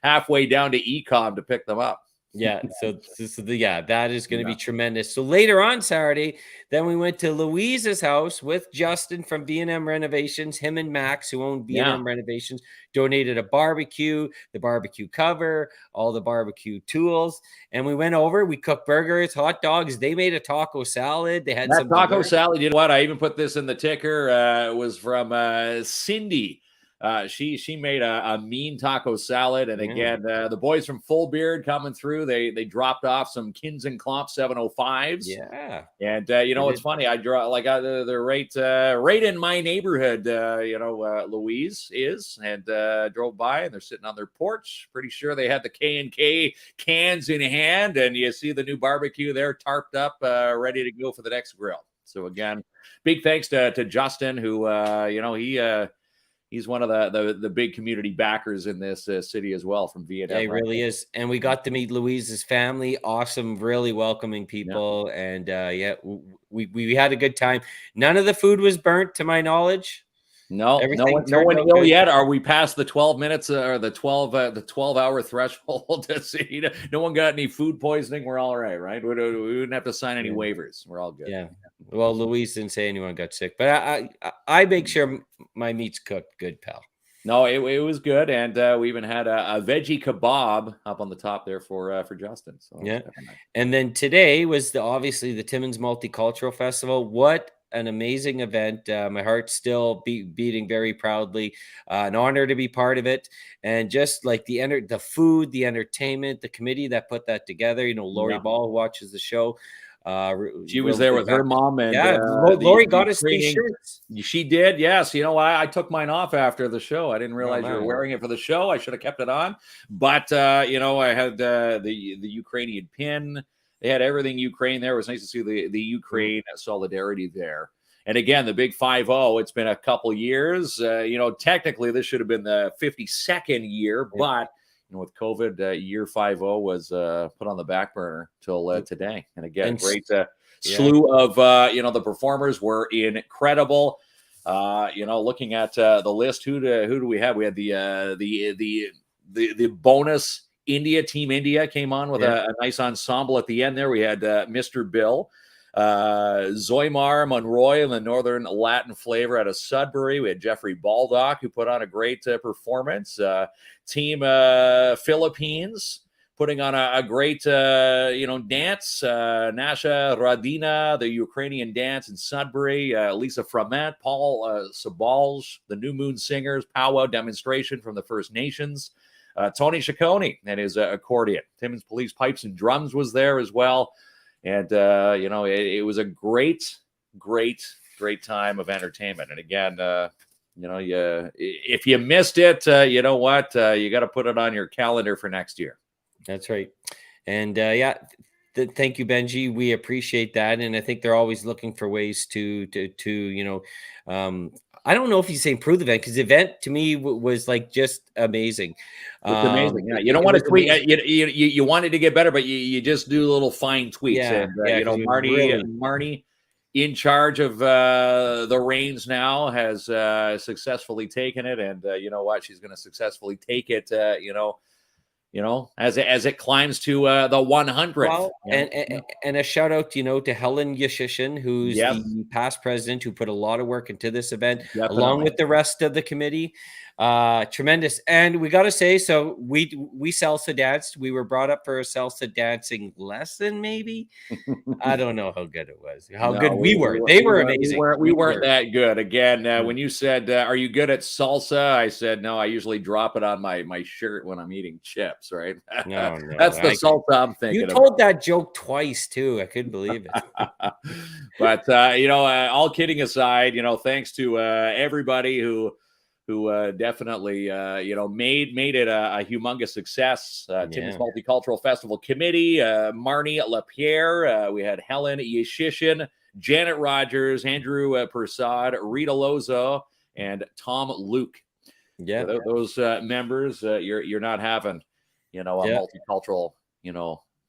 halfway down to Ecom to pick them up. Yeah, that is going to be tremendous. So later on Saturday, then we went to Louise's house with Justin from B&M Renovations. Him and Max, who own B&M Renovations, donated a barbecue, the barbecue cover, all the barbecue tools, and we went over. We cooked burgers, hot dogs. They made a taco salad. They had some taco salad. You know what? I even put this in the ticker. It was from Cindy. She made a mean taco salad, and again, the boys from Full Beard coming through. They dropped off some Kins and Klomp 705s. Yeah, and it's funny. I draw they're right in my neighborhood. Louise is, and drove by, and they're sitting on their porch. Pretty sure they had the K&K cans in hand, and you see the new barbecue there, tarped up, ready to go for the next grill. So again, big thanks to Justin, who he's one of the big community backers in this city as well from Vietnam. Yeah, he really is. And we got to meet Louise's family. Awesome, really welcoming people. Yeah. And we had a good time. None of the food was burnt, to my knowledge. No one ill yet. Are we past the 12 minutes or the 12-hour threshold to see? No one got any food poisoning. We're all right, right? We didn't have to sign any waivers. We're all good. Yeah. Well, Louise didn't say anyone got sick, but I make sure my meat's cooked good, pal. No, it was good, and we even had a veggie kebab up on the top there for Justin. So yeah, and then today was obviously the Timmins Multicultural Festival. What an amazing event. My heart's still beating very proudly. An honor to be part of it. And just like the food, the entertainment, the committee that put that together, Lori Ball, who watches the show. She was there with her mom, and Lori got us these shirts. She did, yes. I took mine off after the show. I didn't realize you were wearing it for the show. I should have kept it on, but I had the Ukrainian pin. They had everything Ukraine there. It was nice to see the Ukraine solidarity there. And again, the big 5-0. It's been a couple years. Technically, this should have been the 52nd year, but with COVID, year 5-0 was put on the back burner till today. And again, great slew of the performers were incredible. Looking at the list, who do we have? We had the bonus Team India came on with a nice ensemble at the end there. We had Mr. Bill, Zoimar Monroy in the Northern Latin flavor out of Sudbury. We had Jeffrey Baldock, who put on a great performance. Team Philippines putting on a great, dance. Nasha Radina, the Ukrainian dance in Sudbury. Lisa Froment, Paul Sabalj, the New Moon Singers, powwow demonstration from the First Nations. Tony Ciccone and his accordion. Timmins Police Pipes and Drums was there as well. And, it was a great time of entertainment. And again, if you missed it, you know what? You got to put it on your calendar for next year. That's right. And thank you, Benji. We appreciate that. And I think they're always looking for ways to I don't know if you say improve the event, because the event to me was like just amazing. It's amazing. Yeah, you don't want to tweak. You want it to get better, but you just do little fine tweaks. Yeah, and Marnie, in charge of the reins now, has successfully taken it, and you know what? She's going to successfully take it. As it climbs to the 100th. Well, and a shout out, to Helen Yashishin, who's the past president, who put a lot of work into this event, along with the rest of the committee. Tremendous. And we got to say, so we salsa danced. We were brought up for a salsa dancing lesson, maybe. I don't know how good it was, good we were. They were amazing. We weren't that good. Again, when you said, are you good at salsa? I said, no, I usually drop it on my shirt when I'm eating chips, right? No. That's the salsa I'm thinking. You told that joke twice too. I couldn't believe it. But, all kidding aside, thanks to everybody who definitely, made it a humongous success. Timmins Multicultural Festival Committee, Marnie LaPierre, we had Helen Yashishin, Janet Rogers, Andrew Persad, Rita Lozo, and Tom Luke. Yeah, so those members, you're not having, a multicultural,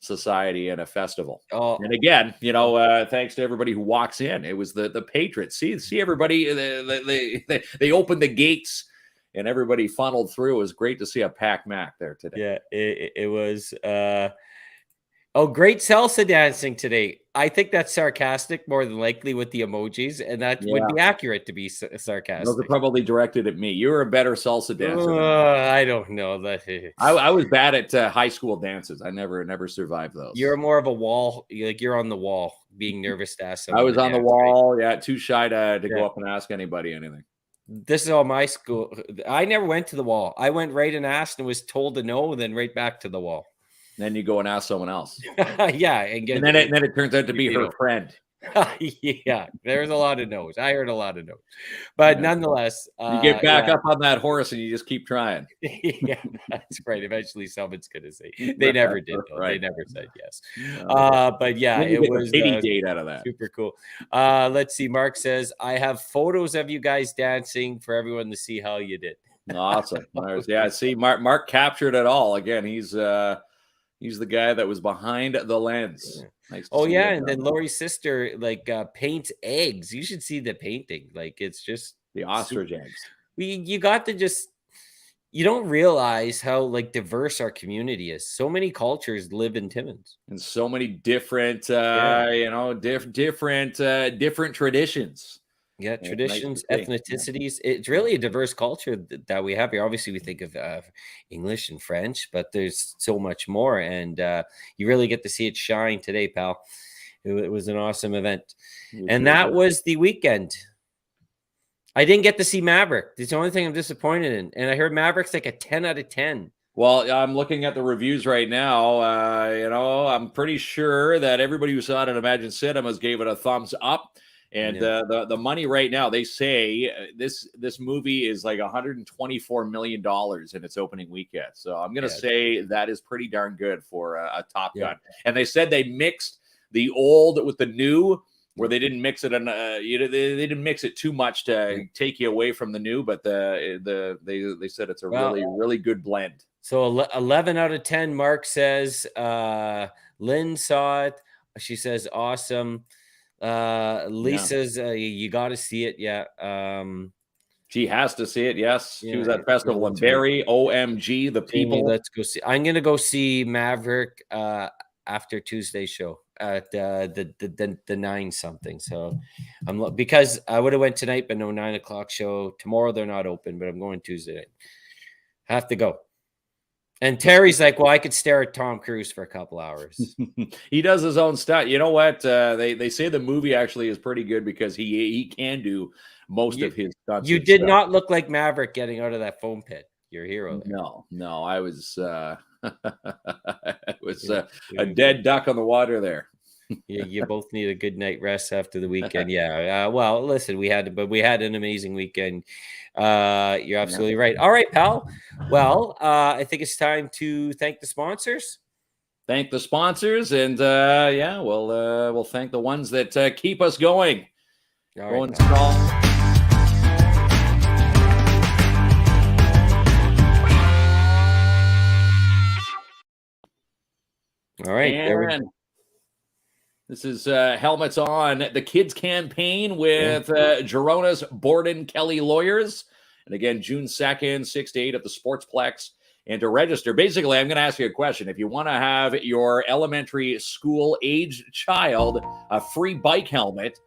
society and a festival. And again, thanks to everybody who walks in. It was the patriots. See everybody. They opened the gates and everybody funneled through. It was great to see a packed Mac there today. Yeah, it was. Great salsa dancing today. I think that's sarcastic more than likely with the emojis, and that would be accurate to be sarcastic. Those are probably directed at me. You were a better salsa dancer. I don't know that. I was bad at high school dances. I never survived those. You're more of a wall. You're on the wall, being nervous to ask someone. I was on the wall. Right? Yeah, too shy to go up and ask anybody anything. This is all my school. I never went to the wall. I went right and asked and was told to no, then right back to the wall. Then you go and ask someone else. Yeah. And then it turns out to be her friend. Yeah, there's a lot of no's. I heard a lot of no's. But nonetheless. You get back up on that horse and you just keep trying. Yeah, that's right. Eventually someone's going to say. They never did, though. Right. They never said yes. But yeah, it was a date out of that. Super cool. Let's see. Mark says, I have photos of you guys dancing for everyone to see how you did. Awesome. Yeah, see, Mark captured it all. Again, he's the guy that was behind the lens. Nice. And then Lori's sister paints eggs. You should see the painting. It's just the ostrich eggs. You got to you don't realize how diverse our community is. So many cultures live in Timmins, and so many different, different traditions. Yeah, traditions, ethnicities. Yeah. It's really a diverse culture that we have here. Obviously, we think of English and French, but there's so much more. And you really get to see it shine today, pal. It was an awesome event. And that was the weekend. I didn't get to see Maverick. It's the only thing I'm disappointed in. And I heard Maverick's like a 10 out of 10. Well, I'm looking at the reviews right now. I'm pretty sure that everybody who saw it at Imagine Cinemas gave it a thumbs up. And the money right now, they say this movie is like $124 million in its opening weekend. So I'm going to say that is pretty darn good for a Top Gun. And they said they mixed the old with the new, where they didn't mix it, they didn't mix it too much to take you away from the new. But they said it's a really good blend. So 11 out of 10. Mark says Lynn saw it. She says awesome. Lisa's you got to see it. She has to see it. Yes, she was at festival in Barrie. OMG, the people. Let's go see. I'm gonna go see Maverick after Tuesday's show at the 9 something. So because I would have went tonight, but no 9 o'clock show tomorrow. They're not open, but I'm going Tuesday night. Have to go. And Terry's like, well, I could stare at Tom Cruise for a couple hours. He does his own stuff. You know what? They say the movie actually is pretty good because he can do most of his stunts. You did not look like Maverick getting out of that foam pit. Your hero there. No, I was a dead duck on the water there. You both need a good night rest after the weekend. Yeah. Well, listen, we had an amazing weekend. You're absolutely right. All right, pal. Well, I think it's time to thank the sponsors. Thank the sponsors, and we'll thank the ones that keep us going. Going strong. All right. And this is Helmets On, the kids campaign with Girona's Borden Kelly Lawyers. And again, June 2nd, 6 to 8 at the Sportsplex. And to register, basically, I'm going to ask you a question. If you want to have your elementary school aged child a free bike helmet,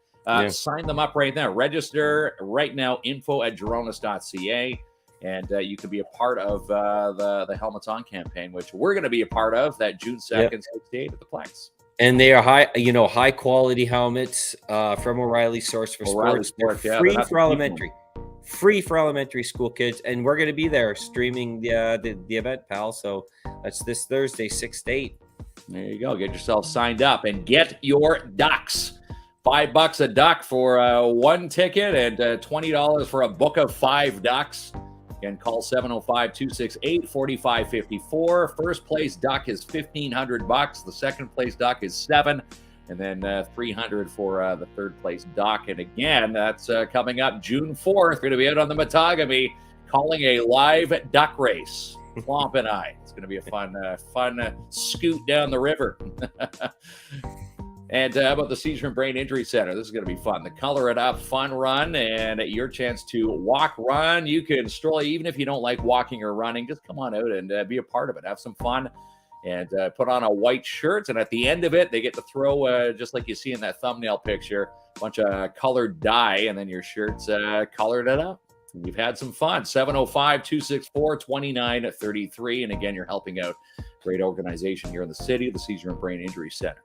sign them up right now. Register right now, info@gironas.ca. And you can be a part of the Helmets On campaign, which we're going to be a part of that June 2nd, 6 to 8 at the Plex. And they are high quality helmets from O'Reilly Source for Sports. They're free for elementary. Free for elementary school kids, and we're going to be there streaming the event, pal. So that's this Thursday, 6 to 8. There you go. Get yourself signed up and get your ducks. $5 a duck for one ticket, and $20 for a book of 5 ducks. Again, call 705-268-4554. First place duck is $1,500. The second place duck is $700, and then $300 for the third place duck. And again, that's coming up June 4th. We're going to be out on the Matagami calling a live duck race. Plomp and I. It's going to be a fun scoot down the river. And how about the Seizure and Brain Injury Center? This is going to be fun. The Color It Up Fun Run, and your chance to walk, run. You can stroll, even if you don't like walking or running. Just come on out and be a part of it. Have some fun, and put on a white shirt. And at the end of it, they get to throw, just like you see in that thumbnail picture, a bunch of colored dye, and then your shirt's colored it up. And you've had some fun. 705-264-2933. And again, you're helping out a great organization here in the city, the Seizure and Brain Injury Center.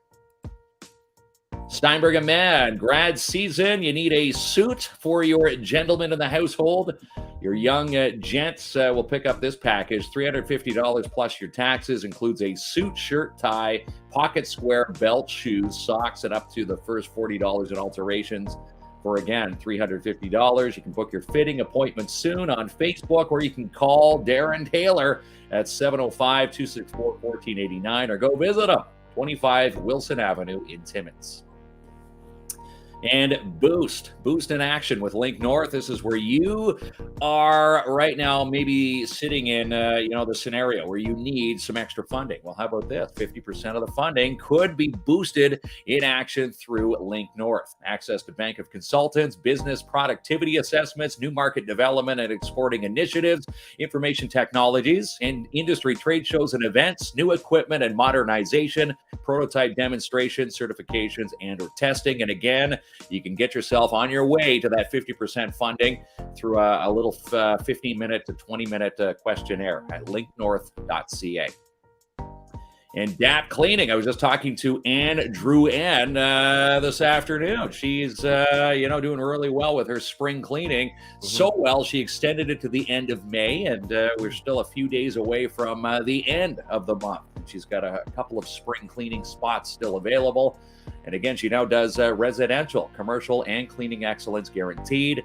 Steinberg and Mann, grad season. You need a suit for your gentleman in the household. Your young gents will pick up this package. $350 plus your taxes. Includes a suit, shirt, tie, pocket square, belt, shoes, socks, and up to the first $40 in alterations. For again, $350. You can book your fitting appointment soon on Facebook, or you can call Darren Taylor at 705-264-1489, or go visit him, 25 Wilson Avenue in Timmins. And Boost in action with Link North. This is where you are right now, maybe sitting in, the scenario where you need some extra funding. Well, how about this? 50% of the funding could be boosted in action through Link North. Access to bank of consultants, business productivity assessments, new market development and exporting initiatives, information technologies, and industry trade shows and events, new equipment and modernization, prototype demonstrations, certifications, and or testing. And again, you can get yourself on your way to that 50% funding through a little 15-minute to 20-minute questionnaire at linknorth.ca. And DAP Cleaning. I was just talking to Ann Drew-Ann this afternoon. She's, doing really well with her spring cleaning. Mm-hmm. So well, she extended it to the end of May, and we're still a few days away from the end of the month. She's got a couple of spring cleaning spots still available. And again, she now does residential, commercial, and cleaning excellence guaranteed.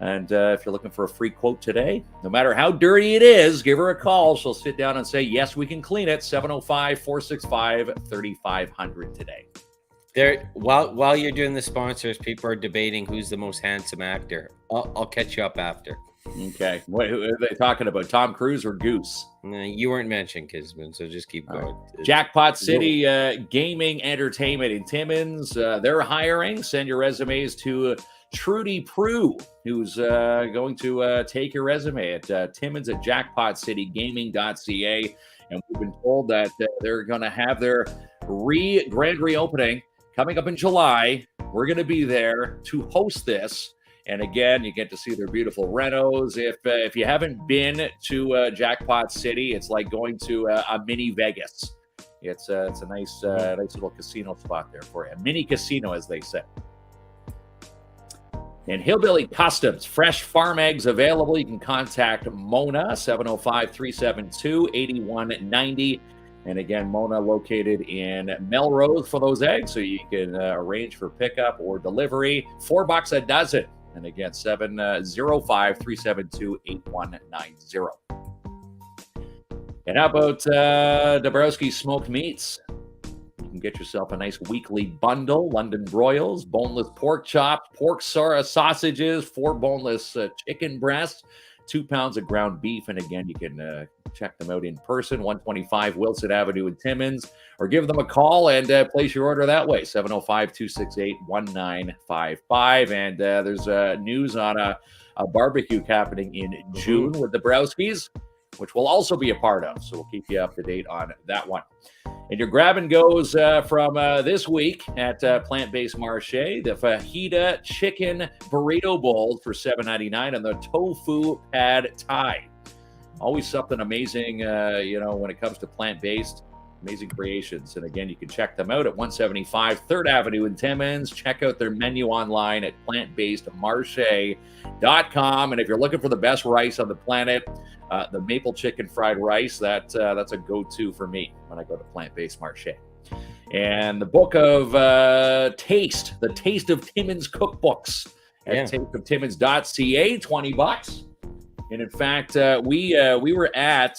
And if you're looking for a free quote today, no matter how dirty it is, give her a call. She'll sit down and say, yes, we can clean it. 705-465-3500 today. There, while you're doing the sponsors, people are debating who's the most handsome actor. I'll catch you up after. Okay. Who are they talking about? Tom Cruise or Goose? You weren't mentioned, Kisman, so just keep going. Jackpot City Gaming Entertainment in Timmins. They're hiring. Send your resumes to Trudy Prue, who's going to take your resume at Timmins at jackpotcitygaming.ca. And we've been told that they're going to have their grand reopening coming up in July. We're going to be there to host this. And again, you get to see their beautiful renos. If you haven't been to Jackpot City, it's like going to a mini Vegas. It's a nice little casino spot there for you. A mini casino, as they say. And Hillbilly Customs, fresh farm eggs available. You can contact Mona, 705-372-8190. And again, Mona located in Melrose for those eggs, so you can arrange for pickup or delivery. $4 a dozen. And again, 705-372-8190. And how about Dabrowski Smoked Meats? You can get yourself a nice weekly bundle: London broils, boneless pork chops, pork sausages, 4 boneless chicken breasts, 2 pounds of ground beef. And again, you can check them out in person, 125 Wilson Avenue in Timmins, or give them a call and place your order that way, 705-268-1955. And there's news on a barbecue happening in June with the Browskis, which we'll also be a part of. So we'll keep you up to date on that one. And your grab and goes from this week at Plant-Based Marche, the fajita chicken burrito bowls for $7.99 and the tofu pad thai. Always something amazing, when it comes to plant-based, amazing creations. And again, you can check them out at 175 3rd Avenue in Timmins. Check out their menu online at plantbasedmarche.com. And if you're looking for the best rice on the planet, the maple chicken fried rice, that's a go-to for me when I go to Plant-Based Marche. And the book of Taste, the Taste of Timmins cookbooks at tasteoftimmins.ca, $20. And in fact, we were at,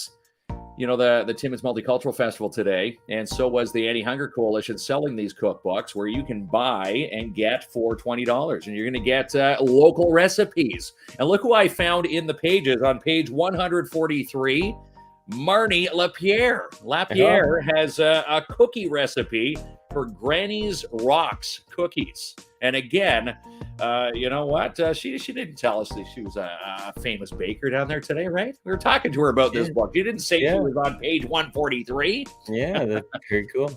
the Timmins Multicultural Festival today, and so was the Anti-Hunger Coalition selling these cookbooks where you can buy and get for $20. And you're going to get local recipes. And look who I found in the pages on page 143, Marnie Lapierre. Lapierre has a cookie recipe for Granny's Rocks cookies. And again, you know what? She didn't tell us that she was a famous baker down there today, right? We were talking to her about this book. You didn't say she was on page 143. Yeah, that's very cool.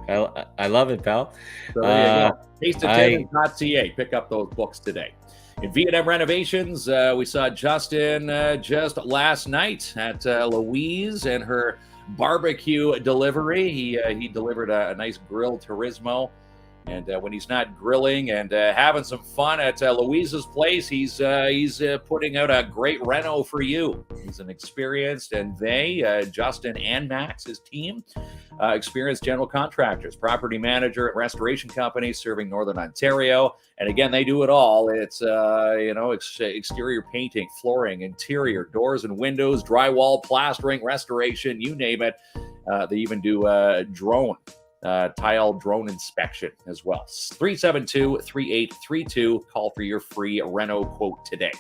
I love it, pal. So there you go. Tasteoftimmins.ca. Pick up those books today. In V&M Renovations, we saw Justin just last night at Louise and her barbecue delivery. He delivered a nice grilled Turismo. And when he's not grilling and having some fun at Louise's place, he's putting out a great reno for you. He's an experienced, and Justin and Max, his team, experienced general contractors, property manager at restoration companies serving Northern Ontario. And again, they do it all. It's exterior painting, flooring, interior, doors and windows, drywall, plastering, restoration, you name it. They even do tile drone inspection as well. 372-3832. Call for your free reno quote today.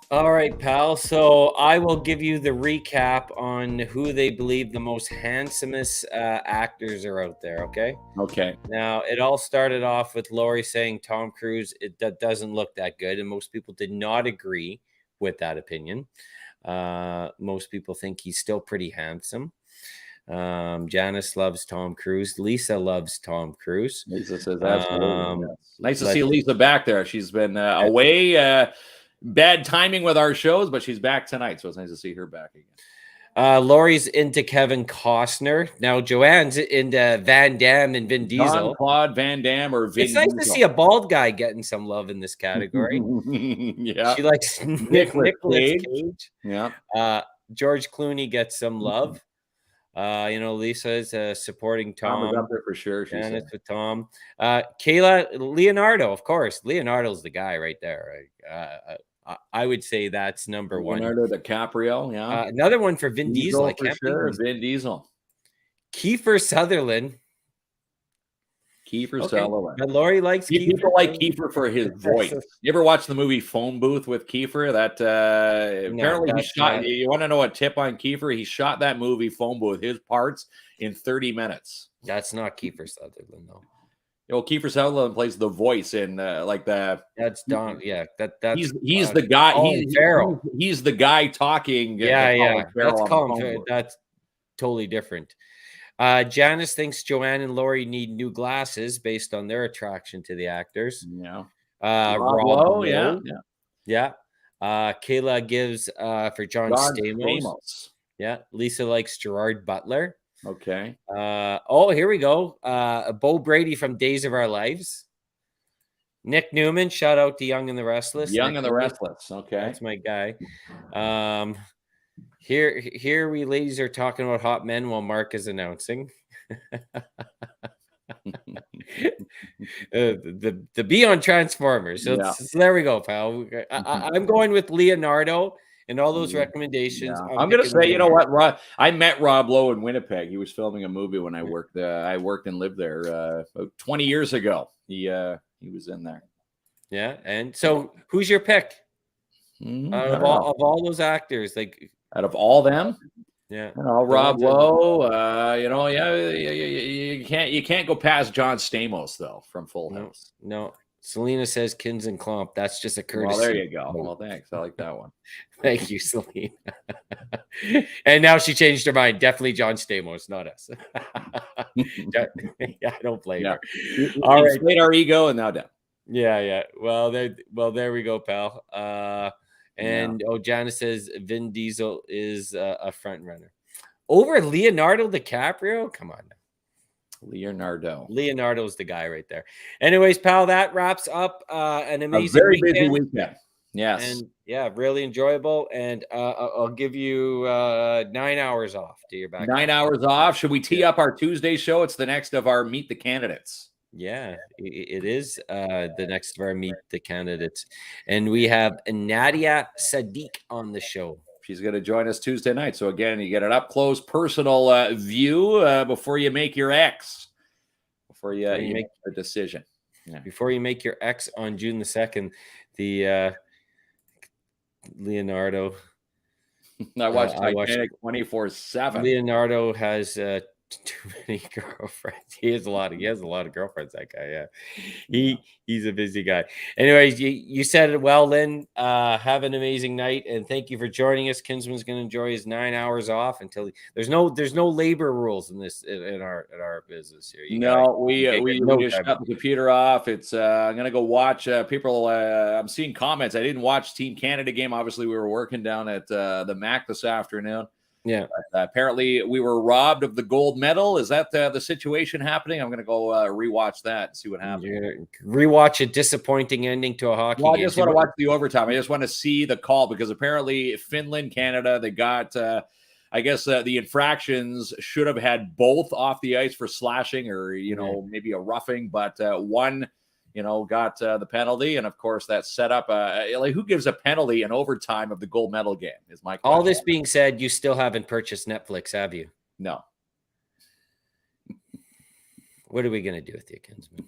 All right, pal. So I will give you the recap on who they believe the most handsomest actors are out there, okay? Okay. Now, it all started off with Lori saying Tom Cruise, that doesn't look that good, and most people did not agree with that opinion. Most people think he's still pretty handsome. Janice loves Tom Cruise. Lisa loves Tom Cruise. Lisa says absolutely. Nice to see Lisa back there. She's been away. Bad timing with our shows, but she's back tonight, so it's nice to see her back again. Lori's into Kevin Costner. Now Joanne's into Van Damme and Vin Diesel. Jean-Claude Van Damme or Vin Diesel. It's nice to see a bald guy getting some love in this category. Yeah. She likes Nicolas Cage. Yeah. George Clooney gets some love. Lisa is supporting Tom. Tom is up there for sure. Janice with Tom. Kayla, Leonardo, of course. Leonardo's the guy right there. I would say that's number one. Leonardo DiCaprio, yeah. Another one for Vin Diesel. I can't for sure. Vin Diesel. Kiefer Sutherland. Sutherland. But Lori likes Kiefer. People like Kiefer for his voice. You ever watch the movie Phone Booth with Kiefer? That apparently he shot. You want to know a tip on Kiefer? He shot that movie Phone Booth, his parts, in 30 minutes. That's not Kiefer Sutherland, though. Kiefer Sutherland plays the voice in That's Don. Yeah, that's he's the guy. Colin Farrell. He's the guy talking. Yeah. That's Colin Farrell. That's totally different. Janice thinks Joanne and Lori need new glasses based on their attraction to the actors. Yeah. Rob Lowe, Lowe, yeah. Kayla gives for John Stamos. Yeah. Lisa likes Gerard Butler. Okay. Here we go. Bo Brady from Days of Our Lives. Nick Newman, shout out to Young and the Restless. Young Nick and the Newman, Restless. Okay. that's my guy. Here we ladies are talking about hot men while Mark is announcing. The be on Transformers. So, so there we go, pal. I'm going with Leonardo and all those recommendations. Yeah. I'm going to say, you know what, I met Rob Lowe in Winnipeg. He was filming a movie when I worked. I worked and lived there about 20 years ago. He was in there. Yeah, and so who's your pick of all those actors? Like out of all them. Yeah, you know, Rob Lowe. You know, you can't go past John Stamos though from Full House. No. Selena says Kins and Klomp. That's just a courtesy. Well, there you go. Well, thanks. I like that one. Thank you, Selena. And now she changed her mind. Definitely John Stamos, not us. Yeah, I don't blame her. All right, made our ego and now down. Yeah. Well, there we go, pal. Janice says Vin Diesel is a front runner over Leonardo DiCaprio. Come on now. Leonardo's the guy right there. Anyways, pal, that wraps up an amazing busy weekend. Yes. And really enjoyable. And I'll give you 9 hours off to your back. 9 hours off. Should we tee up our Tuesday show? It's the next of our Meet the Candidates. Yeah, it is the next of our Meet the Candidates. And we have Nadia Sadiq on the show. She's going to join us Tuesday night. So again, you get an up close personal view before you make your X, before you make a decision. Yeah. Before you make your X on June the 2nd, the Leonardo. I watched Titanic 24/7. Leonardo has too many girlfriends. He has a lot of girlfriends, that guy. Yeah. He's a busy guy. Anyways, you said it well, Lynn. Have an amazing night, and thank you for joining us. Kinsman's going to enjoy his 9 hours off until there's no labor rules in our business here. We just shut the computer off. It's I'm going to go watch people. I'm seeing comments. I didn't watch Team Canada game. Obviously, we were working down at the MAC this afternoon. Yeah. But, apparently, we were robbed of the gold medal. Is that the situation happening? I'm going to go rewatch that and see what happens. Rewatch a disappointing ending to a hockey game. I just want to watch the overtime. I just want to see the call because apparently Finland, Canada, they got, I guess, the infractions should have had both off the ice for slashing or, maybe a roughing, but one got the penalty. And of course that set up who gives a penalty in overtime of the gold medal game is my question. All this being said, you still haven't purchased Netflix, have you? No. What are we going to do with you, Kinsman?